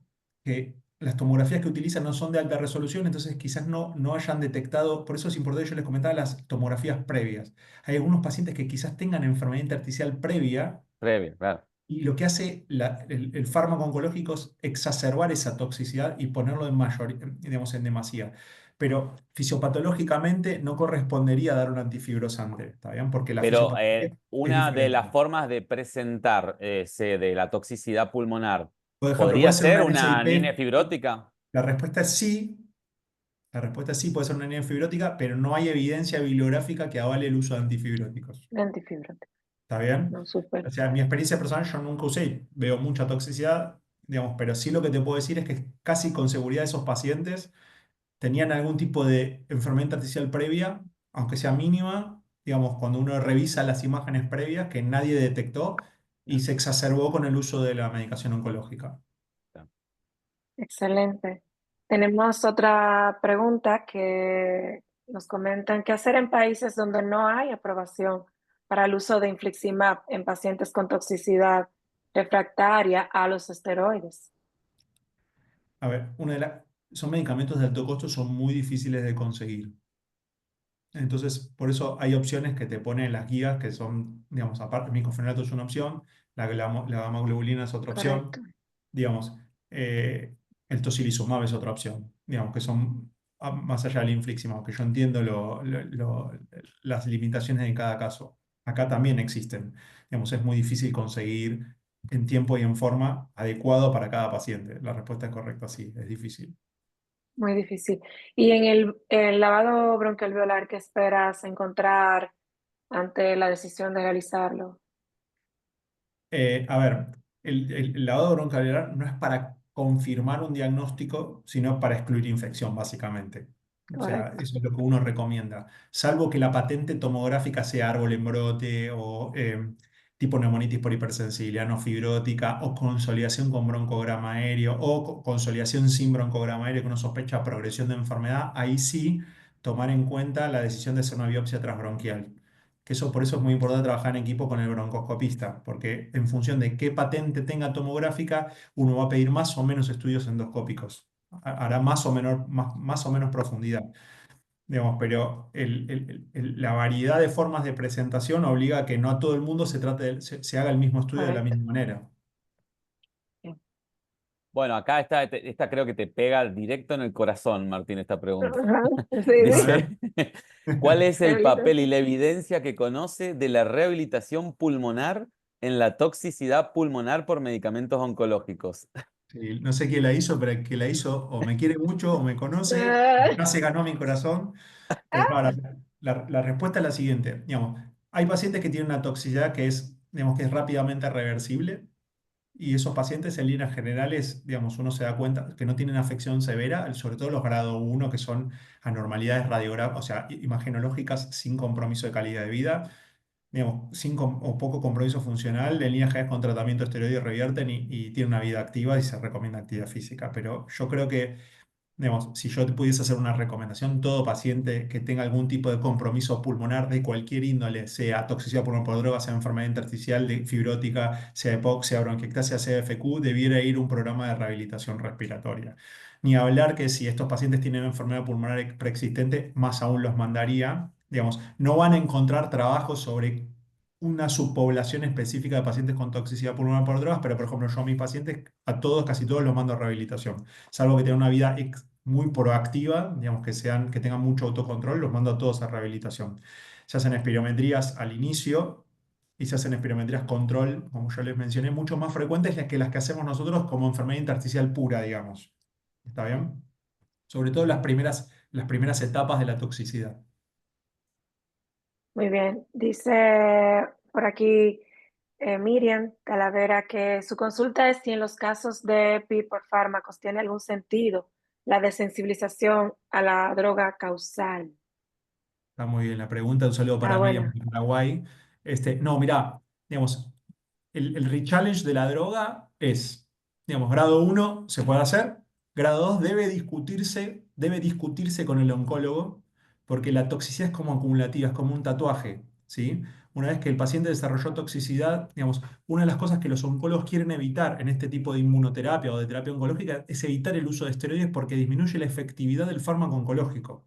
que las tomografías que utilizan no son de alta resolución, entonces quizás no hayan detectado, por eso es importante, yo les comentaba las tomografías previas. Hay algunos pacientes que quizás tengan enfermedad intersticial previa Previo, claro. y lo que hace el fármaco oncológico es exacerbar esa toxicidad y ponerlo en mayor, digamos, en demasía. Pero fisiopatológicamente no correspondería dar un antifibrosante, ¿está bien? Porque la Pero fisiopatología es una de las diferente. formas de presentar de la toxicidad pulmonar, Por ejemplo, ¿podría puede ser ser una una anemia NSIP. fibrótica? La respuesta es sí, La respuesta es sí, puede ser una anemia fibrótica, pero no hay evidencia bibliográfica que avale el uso de antifibróticos. Antifibrote. ¿Está bien? No, súper. O sea, en mi experiencia personal yo nunca usé, veo mucha toxicidad, digamos, pero sí lo que te puedo decir es que casi con seguridad esos pacientes tenían algún tipo de enfermedad intersticial previa, aunque sea mínima, digamos, cuando uno revisa las imágenes previas que nadie detectó y Claro, se exacerbó con el uso de la medicación oncológica. claro. Excelente. Tenemos otra pregunta que nos comentan, ¿qué hacer en países donde no hay aprobación para el uso de infliximab en pacientes con toxicidad refractaria a los esteroides? A ver, son medicamentos de alto costo, son muy difíciles de conseguir. Entonces, por eso hay opciones que te ponen en las guías que son, digamos, aparte, miclofenato es una opción, la gamma-globulina es otra opción, Correcto. digamos, el tocilizumab es otra opción, digamos, que son más allá del infliximab, que yo entiendo las limitaciones en cada caso. Acá también existen, digamos, es muy difícil conseguir en tiempo y en forma adecuado para cada paciente. La respuesta es correcta, sí, es difícil. Muy difícil. Y en el lavado broncoalveolar, ¿qué esperas encontrar ante la decisión de realizarlo? A ver, el lavado broncoalveolar no es para confirmar un diagnóstico, sino para excluir infección, básicamente. O sea, Correcto. eso es lo que uno recomienda. Salvo que la patente tomográfica sea árbol en brote o tipo neumonitis por hipersensibilidad no fibrótica o consolidación con broncograma aéreo o consolidación sin broncograma aéreo que uno sospecha progresión de enfermedad, ahí sí tomar en cuenta la decisión de hacer una biopsia transbronquial que eso por eso es muy importante trabajar en equipo con el broncoscopista, porque en función de qué patente tenga tomográfica, uno va a pedir más o menos estudios endoscópicos. Hará más o menos profundidad, digamos, pero la variedad de formas de presentación obliga a que no a todo el mundo se haga el mismo estudio de la Correcto. misma manera. Bien. Bueno, acá esta creo que te pega directo en el corazón, Martín, esta pregunta. Ajá. Sí, A sí. ver. Dice, ¿cuál es el papel y Evidencia. la evidencia que conoce de la rehabilitación pulmonar en la toxicidad pulmonar por medicamentos oncológicos? Sí, no sé quién la hizo, pero el que la hizo o me quiere mucho o me conoce, Ah, ya se ganó mi corazón. Pero no, la respuesta es la siguiente. Digamos, hay pacientes que tienen una toxicidad que es, digamos, que es rápidamente reversible y esos pacientes en líneas generales, digamos, uno se da cuenta que no tienen afección severa, sobre todo los grado 1 que son anormalidades radiográficas, o sea, imagenológicas sin compromiso de calidad de vida, digamos, o poco compromiso funcional, en líneas generales con tratamiento esteroide revierten y tienen una vida activa y se recomienda actividad física. Pero yo creo que digamos, si yo te pudiese hacer una recomendación, todo paciente que tenga algún tipo de compromiso pulmonar de cualquier índole, sea toxicidad pulmonar por droga, sea enfermedad intersticial fibrótica, sea EPOC, sea bronquiectasia, sea FQ, debiera ir a un programa de rehabilitación respiratoria. Ni hablar que si estos pacientes tienen enfermedad pulmonar preexistente, más aún los mandaría. Digamos, no van a encontrar trabajos sobre una subpoblación específica de pacientes con toxicidad pulmonar por drogas, pero por ejemplo, yo a mis pacientes, a todos, casi todos los mando a rehabilitación salvo que tengan una vida muy proactiva, digamos que tengan mucho autocontrol, los mando a todos a rehabilitación. Se hacen espirometrías al inicio y se hacen espirometrías control, como yo les mencioné, mucho más frecuentes que las que hacemos nosotros como enfermedad intersticial pura, digamos. ¿Está bien? Sobre todo las primeras etapas de la toxicidad. muy bien. Dice por aquí Miriam Talavera que su consulta es si en los casos de EPI por fármacos tiene algún sentido la desensibilización a la droga causal. Está muy bien la pregunta. Un saludo Ah, para Miriam bueno. de Paraguay. No, mirá, digamos, el rechallenge de la droga es, digamos, grado 1 se puede hacer, grado 2 debe discutirse con el oncólogo, porque la toxicidad es como acumulativa, es como un tatuaje, ¿sí? Una vez que el paciente desarrolló toxicidad, digamos, una de las cosas que los oncólogos quieren evitar en este tipo de inmunoterapia o de terapia oncológica es evitar el uso de esteroides porque disminuye la efectividad del fármaco oncológico.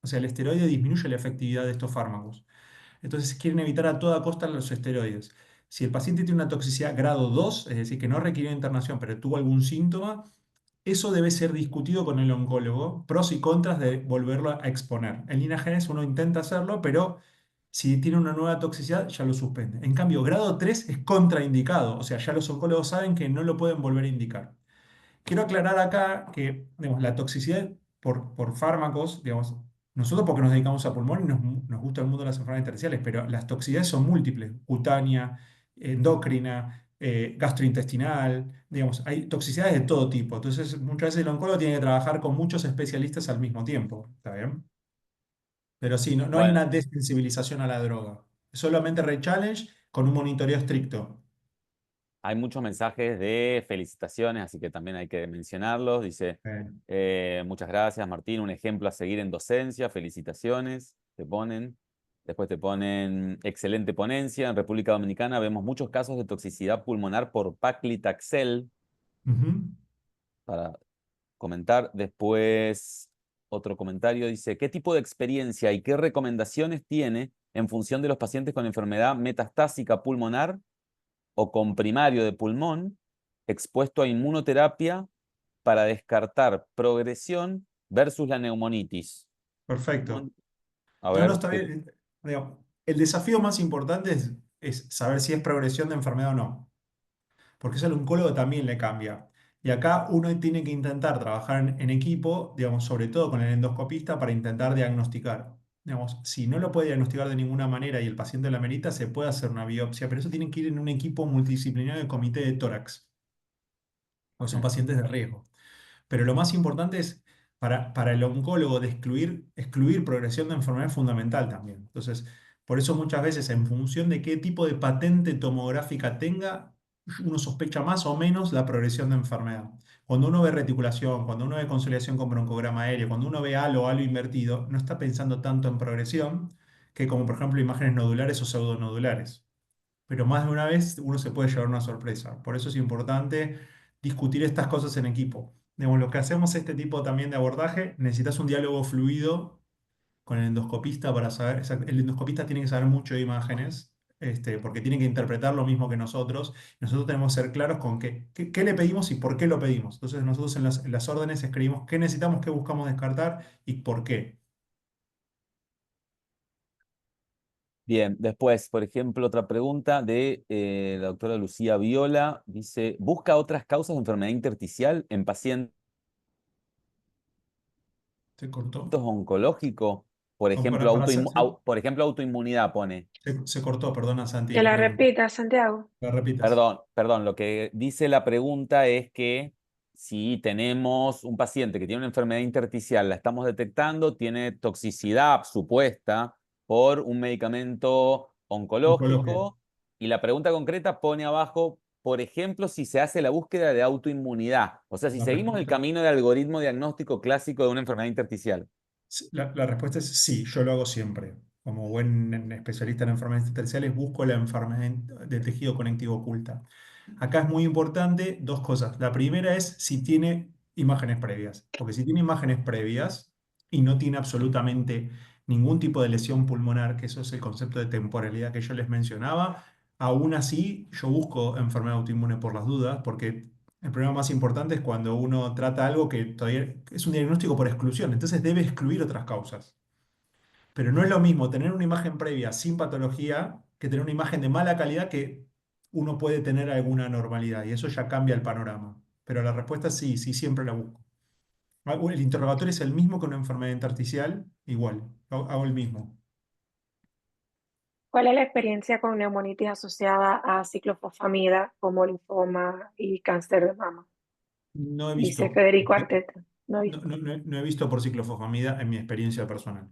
O sea, el esteroide disminuye la efectividad de estos fármacos. Entonces quieren evitar a toda costa los esteroides. Si el paciente tiene una toxicidad grado 2, es decir, que no requirió internación, pero tuvo algún síntoma, eso debe ser discutido con el oncólogo, pros y contras de volverlo a exponer. En líneas generales uno intenta hacerlo, pero si tiene una nueva toxicidad ya lo suspende. En cambio, grado 3 es contraindicado, o sea, ya los oncólogos saben que no lo pueden volver a indicar. Quiero aclarar acá que digamos, la toxicidad por fármacos, digamos, nosotros porque nos dedicamos a pulmón y nos gusta el mundo de las enfermedades intersticiales, pero las toxicidades son múltiples, cutánea, endocrina, gastrointestinal, digamos, hay toxicidades de todo tipo. Entonces, muchas veces el oncólogo tiene que trabajar con muchos especialistas al mismo tiempo, ¿está bien? Pero sí, no hay Bueno, una desensibilización a la droga. Es solamente rechallenge con un monitoreo estricto. hay muchos mensajes de felicitaciones, así que también hay que mencionarlos. Dice, Eh, muchas gracias, Martín, un ejemplo a seguir en docencia, felicitaciones, te ponen. Después te ponen, excelente ponencia. En República Dominicana vemos muchos casos de toxicidad pulmonar por paclitaxel, ujú. para comentar. Después, otro comentario dice, ¿qué tipo de experiencia y qué recomendaciones tiene en función de los pacientes con enfermedad metastásica pulmonar o con primario de pulmón expuesto a inmunoterapia para descartar progresión versus la neumonitis? Perfecto. A No, no, ver, está bien. Digamos, el desafío más importante es saber si es progresión de enfermedad o no, porque eso al oncólogo también le cambia. Y acá uno tiene que intentar trabajar en equipo, digamos, sobre todo con el endoscopista, para intentar diagnosticar. Digamos, si no lo puede diagnosticar de ninguna manera y el paciente la amerita, se puede hacer una biopsia, pero eso tiene que ir en un equipo multidisciplinario de comité de tórax, porque son pacientes de riesgo. Pero lo más importante es, para el oncólogo, de excluir progresión de enfermedad es fundamental también. Entonces, por eso muchas veces, en función de qué tipo de patente tomográfica tenga, uno sospecha más o menos la progresión de enfermedad. Cuando uno ve reticulación, cuando uno ve consolidación con broncograma aéreo, cuando uno ve halo o halo invertido, no está pensando tanto en progresión que como por ejemplo imágenes nodulares o pseudonodulares, pero más de una vez uno se puede llevar una sorpresa. Por eso es importante discutir estas cosas en equipo. Digamos, lo que hacemos este tipo también de abordaje, necesitas un diálogo fluido con el endoscopista para saber, el endoscopista tiene que saber mucho de imágenes, porque tiene que interpretar lo mismo que nosotros. Nosotros tenemos que ser claros con qué le pedimos y por qué lo pedimos. Entonces nosotros en las órdenes escribimos qué necesitamos, qué buscamos descartar y por qué. bien, después, por ejemplo, otra pregunta de la doctora Lucía Viola. Dice, ¿busca otras causas de enfermedad intersticial en pacientes ¿Se cortó? oncológicos? Por O ejemplo, se, por ejemplo, autoinmunidad pone. se cortó, perdona Que Santi, la repita, Santiago. la repitas. Perdón, perdón, lo que dice la pregunta es que si tenemos un paciente que tiene una enfermedad intersticial, la estamos detectando, tiene toxicidad supuesta por un medicamento Oncología. oncológico, y la pregunta concreta pone abajo, por ejemplo, si se hace la búsqueda de autoinmunidad, o sea, si La seguimos el respuesta, camino de algoritmo diagnóstico clásico de una enfermedad intersticial. la respuesta es sí, yo lo hago siempre. Como buen especialista en enfermedades intersticiales, busco la enfermedad de tejido conectivo oculta. Acá es muy importante dos cosas. La primera es si tiene imágenes previas, porque si tiene imágenes previas y no tiene absolutamente ningún tipo de lesión pulmonar, que eso es el concepto de temporalidad que yo les mencionaba, aún así yo busco enfermedad autoinmune por las dudas, porque el problema más importante es cuando uno trata algo que todavía es un diagnóstico por exclusión, entonces debe excluir otras causas. Pero no es lo mismo tener una imagen previa sin patología que tener una imagen de mala calidad que uno puede tener alguna normalidad y eso ya cambia el panorama. Pero la respuesta es sí, sí, siempre la busco. El interrogatorio es el mismo que una enfermedad intersticial, igual, hago el mismo. ¿Cuál es la experiencia con neumonitis asociada a ciclofosfamida como linfoma y cáncer de mama? No he Dice visto, Federico Arteta. No he no, visto. no he visto por ciclofosfamida en mi experiencia personal.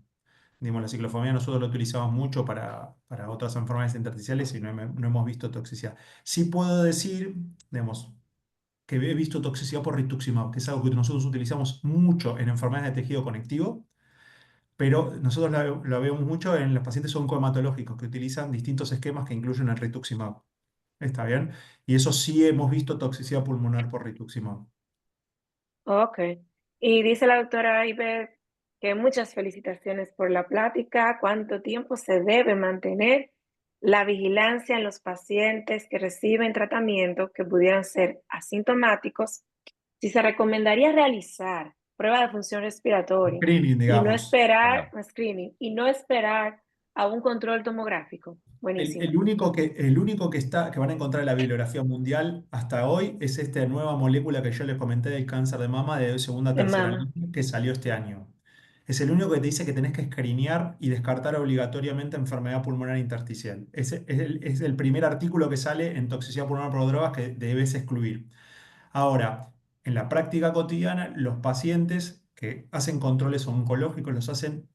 Digamos, la ciclofosfamida nosotros lo utilizamos mucho para otras enfermedades intersticiales y no hemos visto toxicidad. Sí puedo decir, digamos, que he visto toxicidad por rituximab, que es algo que nosotros utilizamos mucho en enfermedades de tejido conectivo, pero nosotros la vemos mucho en los pacientes oncohematológicos que utilizan distintos esquemas que incluyen el rituximab. ¿Está bien? Y eso sí hemos visto toxicidad pulmonar por rituximab. Ok. Y dice la doctora Ivette que muchas felicitaciones por la plática. ¿Cuánto tiempo se debe mantener la vigilancia en los pacientes que reciben tratamiento que pudieran ser asintomáticos? Si se recomendaría realizar prueba de función respiratoria Screening, y no digamos. esperar un screening y no esperar a un control tomográfico. Buenísimo. El único que van a encontrar en la bibliografía mundial hasta hoy es esta nueva molécula que yo les comenté del cáncer de mama de segunda a De tercera mama. línea que salió este año. Es el único que te dice que tenés que escreenear y descartar obligatoriamente enfermedad pulmonar intersticial. Es el primer artículo que sale en toxicidad pulmonar por drogas que debes excluir. Ahora, en la práctica cotidiana, los pacientes que hacen controles oncológicos los hacen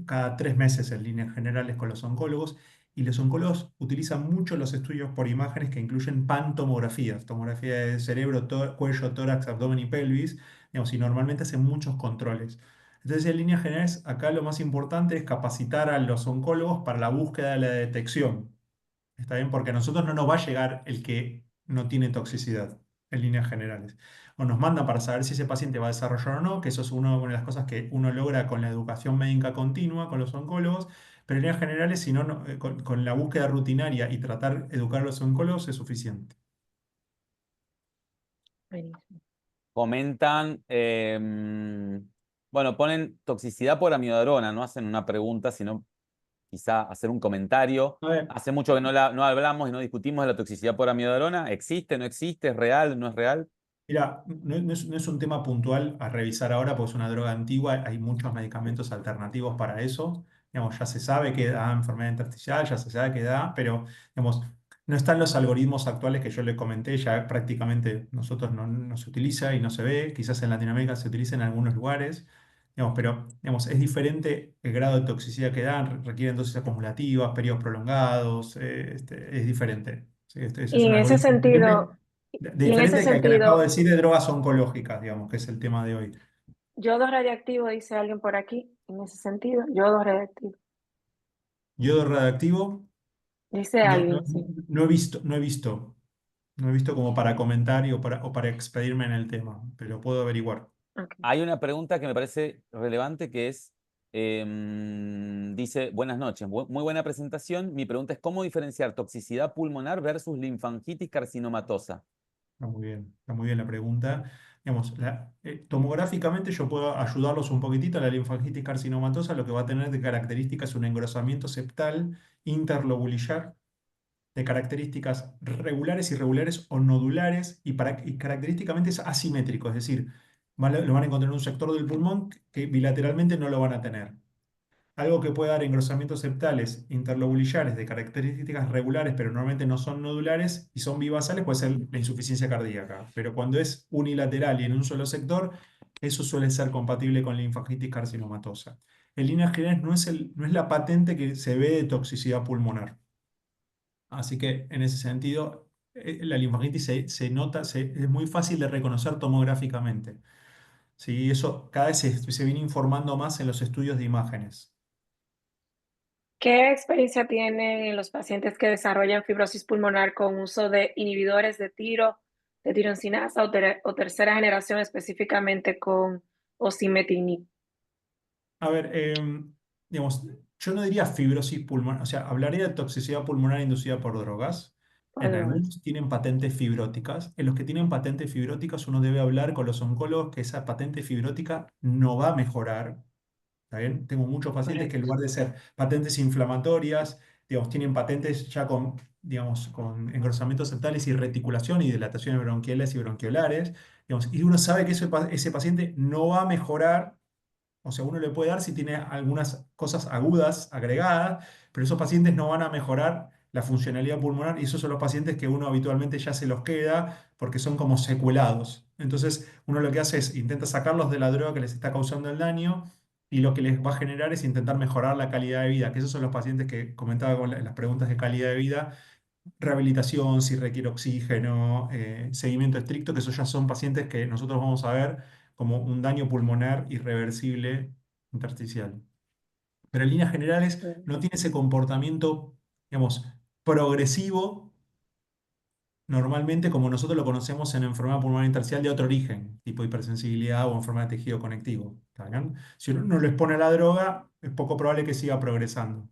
cada 3 meses en líneas generales con los oncólogos y los oncólogos utilizan mucho los estudios por imágenes que incluyen pantomografías, tomografía de cerebro, cuello, tórax, abdomen y pelvis, digamos, y normalmente hacen muchos controles. Entonces, en líneas generales, acá lo más importante es capacitar a los oncólogos para la búsqueda de la detección. ¿Está bien? Porque a nosotros no nos va a llegar el que no tiene toxicidad en líneas generales. O nos mandan para saber si ese paciente va a desarrollar o no, que eso es una de las cosas que uno logra con la educación médica continua, con los oncólogos, pero en líneas generales, si no, con la búsqueda rutinaria y tratar de educar a los oncólogos es suficiente. Buenísimo. Comentan, bueno, ponen toxicidad por amiodarona, no hacen una pregunta, sino quizá hacer un comentario. A ver, Hace mucho que no hablamos y no discutimos de la toxicidad por amiodarona. ¿Existe, no existe? ¿Es real, no es real? mira, no es un tema puntual a revisar ahora porque es una droga antigua, hay muchos medicamentos alternativos para eso. Digamos, ya se sabe que da enfermedad intersticial, ya se sabe que da, pero digamos, no están los algoritmos actuales que yo le comenté, ya prácticamente nosotros no se utiliza y no se ve, quizás en Latinoamérica se utiliza en algunos lugares, digamos, pero digamos, es diferente el grado de toxicidad que dan, requieren dosis acumulativas, periodos prolongados, es diferente. Sí, es Y un en ese algoritmo diferente. sentido, y en ese Diferente que le acabo de sentido, decir de drogas oncológicas, digamos, que es el tema de hoy. yodo radioactivo, dice alguien por aquí, en ese sentido, yodo radioactivo. Yodo radioactivo, Dice no, alguien, sí. no he visto como para comentar o para expedirme en el tema, pero puedo averiguar. Ok. Hay una pregunta que me parece relevante que es, dice, buenas noches, muy buena presentación. Mi pregunta es, ¿cómo diferenciar toxicidad pulmonar versus linfangitis carcinomatosa? Está muy bien la pregunta. Digamos, tomográficamente yo puedo ayudarlos un poquitito. La linfangitis carcinomatosa lo que va a tener de características es un engrosamiento septal interlobulillar de características regulares, irregulares o nodulares y característicamente es asimétrico, es decir, lo van a encontrar en un sector del pulmón que bilateralmente no lo van a tener. Algo que puede dar engrosamientos septales interlobulillares de características regulares, pero normalmente no son nodulares y son bivasales, puede ser la insuficiencia cardíaca. Pero cuando es unilateral y en un solo sector, eso suele ser compatible con la linfangitis carcinomatosa. En líneas generales no es la patente que se ve de toxicidad pulmonar. Así que en ese sentido, la linfangitis se nota, es muy fácil de reconocer tomográficamente. ¿Sí? Eso cada vez se viene informando más en los estudios de imágenes. ¿Qué experiencia tienen los pacientes que desarrollan fibrosis pulmonar con uso de inhibidores de tirosinasa o tercera generación, específicamente con osimetinib? A ver, digamos, yo no diría fibrosis pulmonar, o sea, hablaría de toxicidad pulmonar inducida por drogas. Por En drogas. algunos tienen patentes fibróticas. En los que tienen patentes fibróticas, uno debe hablar con los oncólogos que esa patente fibrótica no va a mejorar. ¿Está bien? Tengo muchos pacientes que en Correcto. lugar de ser patentes inflamatorias, digamos, tienen patentes ya con, digamos, con engrosamientos septales y reticulación y dilataciones bronquiales y bronquiolares. Digamos, y uno sabe que ese paciente no va a mejorar, o sea, uno le puede dar si tiene algunas cosas agudas agregadas, pero esos pacientes no van a mejorar la funcionalidad pulmonar y esos son los pacientes que uno habitualmente ya se los queda porque son como secuelados. Entonces, uno lo que hace es intenta sacarlos de la droga que les está causando el daño y lo que les va a generar es intentar mejorar la calidad de vida, que esos son los pacientes que comentaba con las preguntas de calidad de vida, rehabilitación, si requiere oxígeno, seguimiento estricto, que esos ya son pacientes que nosotros vamos a ver como un daño pulmonar irreversible intersticial. Pero en líneas generales no tiene ese comportamiento, digamos, progresivo normalmente como nosotros lo conocemos en enfermedad pulmonar intersticial de otro origen, tipo hipersensibilidad o enfermedad de tejido conectivo. ¿Está bien? Si uno no les pone la droga, es poco probable que siga progresando,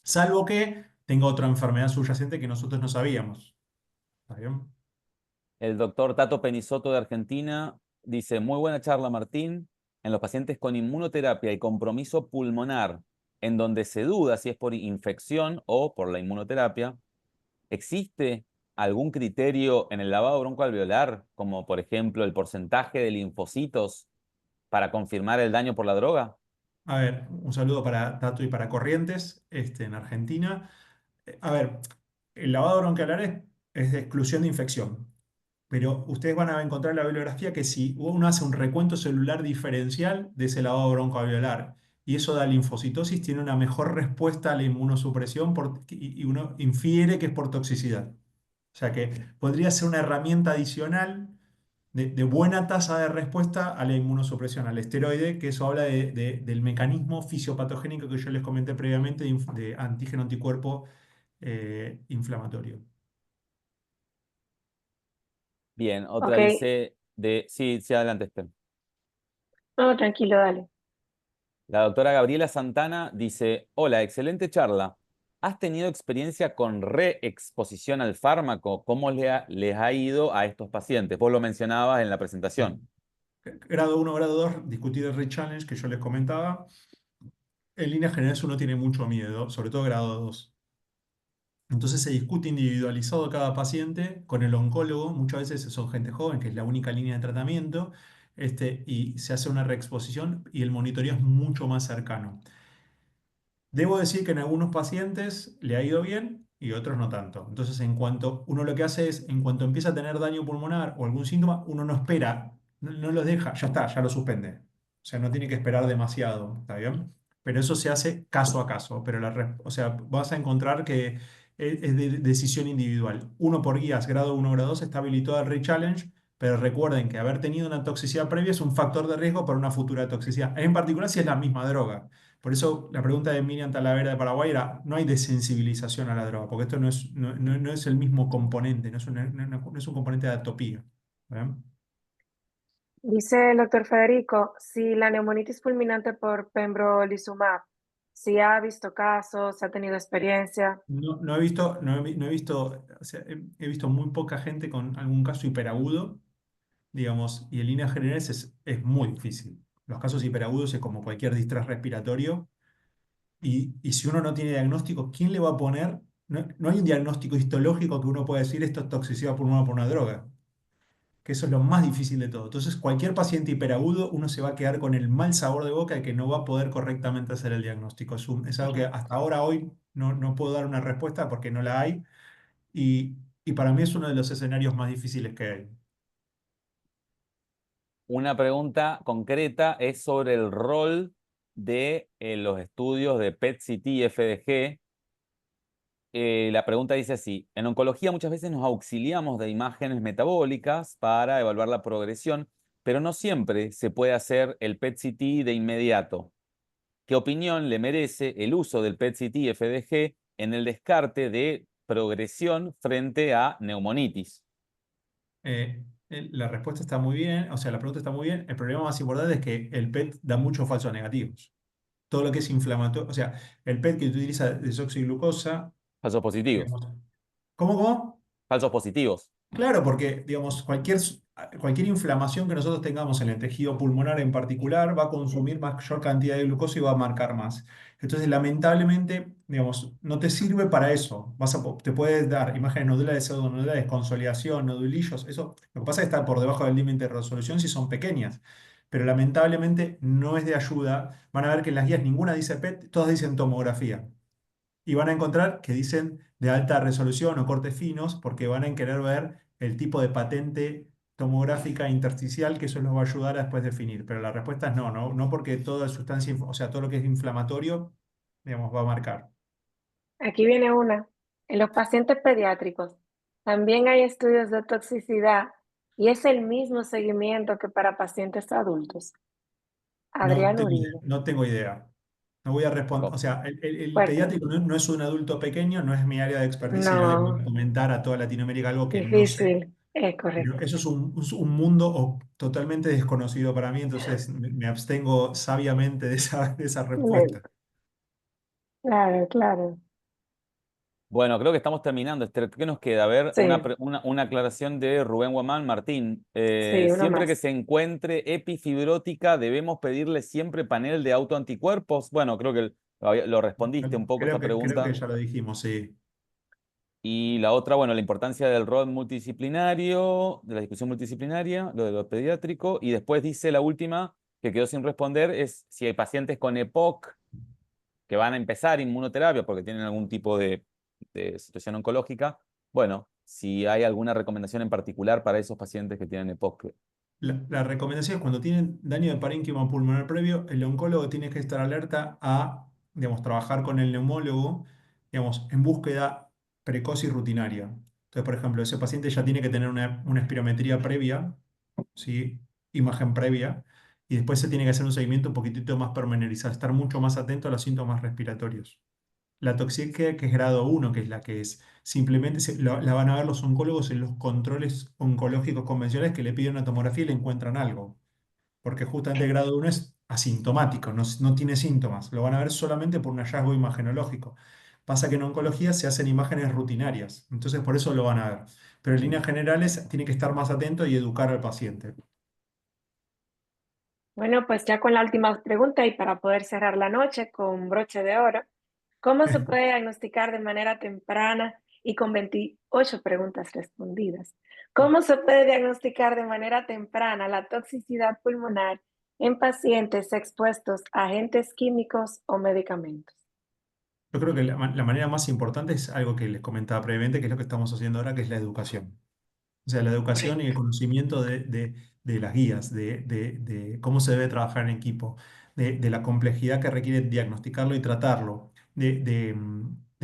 salvo que tenga otra enfermedad subyacente que nosotros no sabíamos. ¿Está bien? El doctor Tato Penisoto de Argentina dice, muy buena charla, Martín. En los pacientes con inmunoterapia y compromiso pulmonar, en donde se duda si es por infección o por la inmunoterapia, ¿existe algún criterio en el lavado broncoalveolar, como por ejemplo el porcentaje de linfocitos, para confirmar el daño por la droga? A ver, un saludo para Tato y para Corrientes, en Argentina. A ver, el lavado bronquial es de exclusión de infección, pero ustedes van a encontrar en la bibliografía que si uno hace un recuento celular diferencial de ese lavado broncoalveolar y eso da linfocitosis, tiene una mejor respuesta a la inmunosupresión y uno infiere que es por toxicidad. O sea que podría ser una herramienta adicional de buena tasa de respuesta a la inmunosupresión, al esteroide, que eso habla del mecanismo fisiopatogénico que yo les comenté previamente de antígeno anticuerpo inflamatorio. Bien, otra Ok, dice de... Sí, sí, adelante, Esther. no, tranquilo, dale. La doctora Gabriela Santana dice, hola, excelente charla. ¿Has tenido experiencia con reexposición al fármaco? ¿Cómo les ha ido a estos pacientes? Vos lo mencionabas en la presentación. Grado 1, grado 2, discutir el re-challenge que yo les comentaba. En líneas generales uno tiene mucho miedo, sobre todo grado 2. Entonces se discute individualizado cada paciente con el oncólogo. Muchas veces son gente joven, que es la única línea de tratamiento, y se hace una reexposición y el monitoreo es mucho más cercano. Debo decir que en algunos pacientes le ha ido bien y otros no tanto. Entonces, uno lo que hace es, en cuanto empieza a tener daño pulmonar o algún síntoma, uno no espera, no los deja, ya está, ya lo suspende. O sea, no tiene que esperar demasiado, ¿está bien? Pero eso se hace caso a caso. Pero o sea, vas a encontrar que es de decisión individual. Uno por guías, grado 1, grado 2, está habilitado al re-challenge, pero recuerden que haber tenido una toxicidad previa es un factor de riesgo para una futura toxicidad. En particular si es la misma droga. Por eso la pregunta de Miriam Talavera de Paraguay era, no hay desensibilización a la droga, porque esto no es el mismo componente, no es un componente de atopía. ¿Verdad? Dice el doctor Federico, si la neumonitis fulminante por pembrolizumab, si ha visto casos, ha tenido experiencia. No he visto, no he visto, o sea, he visto muy poca gente con algún caso hiperagudo, digamos, y en líneas generales es muy difícil. Los casos hiperagudos es como cualquier distrés respiratorio, y si uno no tiene diagnóstico, ¿quién le va a poner? No hay un diagnóstico histológico que uno pueda decir esto es toxicidad pulmonar por una droga, que eso es lo más difícil de todo. Entonces, cualquier paciente hiperagudo, uno se va a quedar con el mal sabor de boca de que no va a poder correctamente hacer el diagnóstico. Es algo que hasta ahora, hoy, no puedo dar una respuesta porque no la hay, y para mí es uno de los escenarios más difíciles que hay. Una pregunta concreta es sobre el rol de los estudios de PET-CT y FDG. La pregunta dice así, en oncología muchas veces nos auxiliamos de imágenes metabólicas para evaluar la progresión, pero no siempre se puede hacer el PET-CT de inmediato. ¿Qué opinión le merece el uso del PET-CT y FDG en el descarte de progresión frente a neumonitis? La respuesta está muy bien, o sea, la pregunta está muy bien. El problema más importante es que el PET da muchos falsos negativos. Todo lo que es inflamatorio, o sea, el PET que utiliza desoxiglucosa, Falsos positivos. digamos, ¿cómo? Falsos positivos. Claro, porque, digamos, cualquier inflamación que nosotros tengamos en el tejido pulmonar en particular va a consumir mayor cantidad de glucosa y va a marcar más. Entonces, lamentablemente, digamos, no te sirve para eso. Te puedes dar imágenes nodulares, pseudonodulares, consolidación, nodulillos. Eso, lo que pasa es que está por debajo del límite de resolución si son pequeñas. Pero lamentablemente no es de ayuda. Van a ver que en las guías ninguna dice PET, todas dicen tomografía y van a encontrar que dicen de alta resolución o cortes finos porque van a querer ver el tipo de patente tomográfica intersticial que eso los va a ayudar a después definir. Pero la respuesta es no porque toda sustancia, o sea, todo lo que es inflamatorio, digamos, va a marcar. Aquí viene una. En los pacientes pediátricos también hay estudios de toxicidad y es el mismo seguimiento que para pacientes adultos. No Adrián tengo idea. Uribe. No tengo idea. No voy a responder, o Co- sea, el Fuerte. pediátrico no es un adulto pequeño, no es mi área de expertise y no le puedo No, comentar a toda Latinoamérica algo que no sé. difícil. Es Pero correcto. eso es un mundo totalmente desconocido para mí, entonces me abstengo sabiamente de esa respuesta. Claro, claro. Bueno, creo que estamos terminando, Esther. ¿Qué nos queda? A ver, Sí, una aclaración de Rubén Guamán. Martín, sí, uno siempre que más. se encuentre epifibrótica, ¿debemos pedirle siempre panel de autoanticuerpos? Bueno, creo que Lo respondiste un poco esta Creo pregunta. que ya lo dijimos, sí. Y la otra, bueno, la importancia del rol multidisciplinario, de la discusión multidisciplinaria, lo de lo pediátrico, y después dice la última, que quedó sin responder, es si hay pacientes con EPOC que van a empezar inmunoterapia porque tienen algún tipo de situación oncológica. Bueno, si hay alguna recomendación en particular para esos pacientes que tienen EPOC. La recomendación es cuando tienen daño de parénquima pulmonar previo, el oncólogo tiene que estar alerta a, digamos, trabajar con el neumólogo, digamos, en búsqueda precoz y rutinaria. Entonces, por ejemplo, ese paciente ya tiene que tener una espirometría previa, ¿sí? Imagen previa, y después se tiene que hacer un seguimiento un poquitito más pormenorizado, estar mucho más atento a los síntomas respiratorios. La toxicidad que es grado 1, que es la que es, simplemente la van a ver los oncólogos en los controles oncológicos convencionales que le piden una tomografía y le encuentran algo. Porque justamente el grado 1 es asintomático, no tiene síntomas. Lo van a ver solamente por un hallazgo imagenológico. Pasa que en oncología se hacen imágenes rutinarias, entonces por eso lo van a ver. Pero en líneas generales tiene que estar más atento y educar al paciente. Bueno, pues ya con la última pregunta y para poder cerrar la noche con broche de oro, ¿cómo se puede diagnosticar de manera temprana y con 28 preguntas respondidas? ¿Cómo se puede diagnosticar de manera temprana la toxicidad pulmonar en pacientes expuestos a agentes químicos o medicamentos? Yo creo que la manera más importante es algo que les comentaba previamente, que es lo que estamos haciendo ahora, que es la educación. O sea, la educación y el conocimiento de las guías, de cómo se debe trabajar en equipo, de la complejidad que requiere diagnosticarlo y tratarlo, de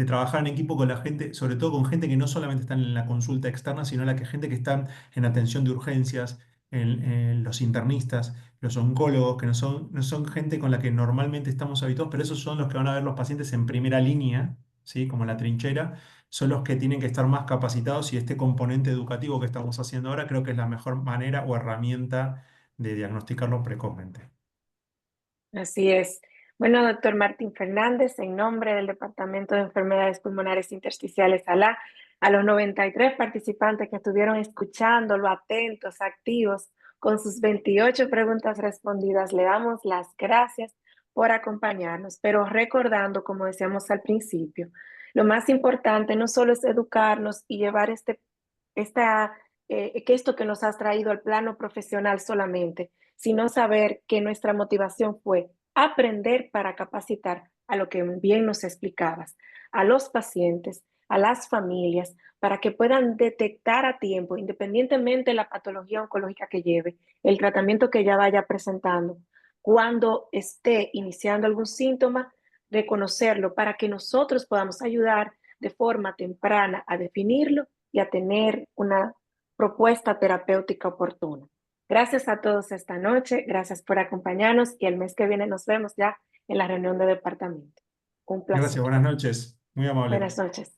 trabajar en equipo con la gente, sobre todo con gente que no solamente está en la consulta externa, sino gente que está en atención de urgencias, en los internistas, los oncólogos, que no son gente con la que normalmente estamos habituados, pero esos son los que van a ver los pacientes en primera línea, ¿sí? Como la trinchera son los que tienen que estar más capacitados y este componente educativo que estamos haciendo ahora creo que es la mejor manera o herramienta de diagnosticarlo precozmente. Así es. Bueno, doctor Martín Fernández, en nombre del Departamento de Enfermedades Pulmonares Intersticiales ALA, a los 93 participantes que estuvieron escuchándolo, atentos, activos, con sus 28 preguntas respondidas, le damos las gracias por acompañarnos, pero recordando, como decíamos al principio, lo más importante no solo es educarnos y llevar que esto que nos has traído al plano profesional solamente, sino saber que nuestra motivación fue aprender para capacitar a lo que bien nos explicabas, a los pacientes, a las familias, para que puedan detectar a tiempo, independientemente de la patología oncológica que lleve, el tratamiento que ya vaya presentando, cuando esté iniciando algún síntoma, reconocerlo para que nosotros podamos ayudar de forma temprana a definirlo y a tener una propuesta terapéutica oportuna. Gracias a todos esta noche, gracias por acompañarnos y el mes que viene nos vemos ya en la reunión de departamento. Un placer. Gracias, buenas noches, muy amable. Buenas noches.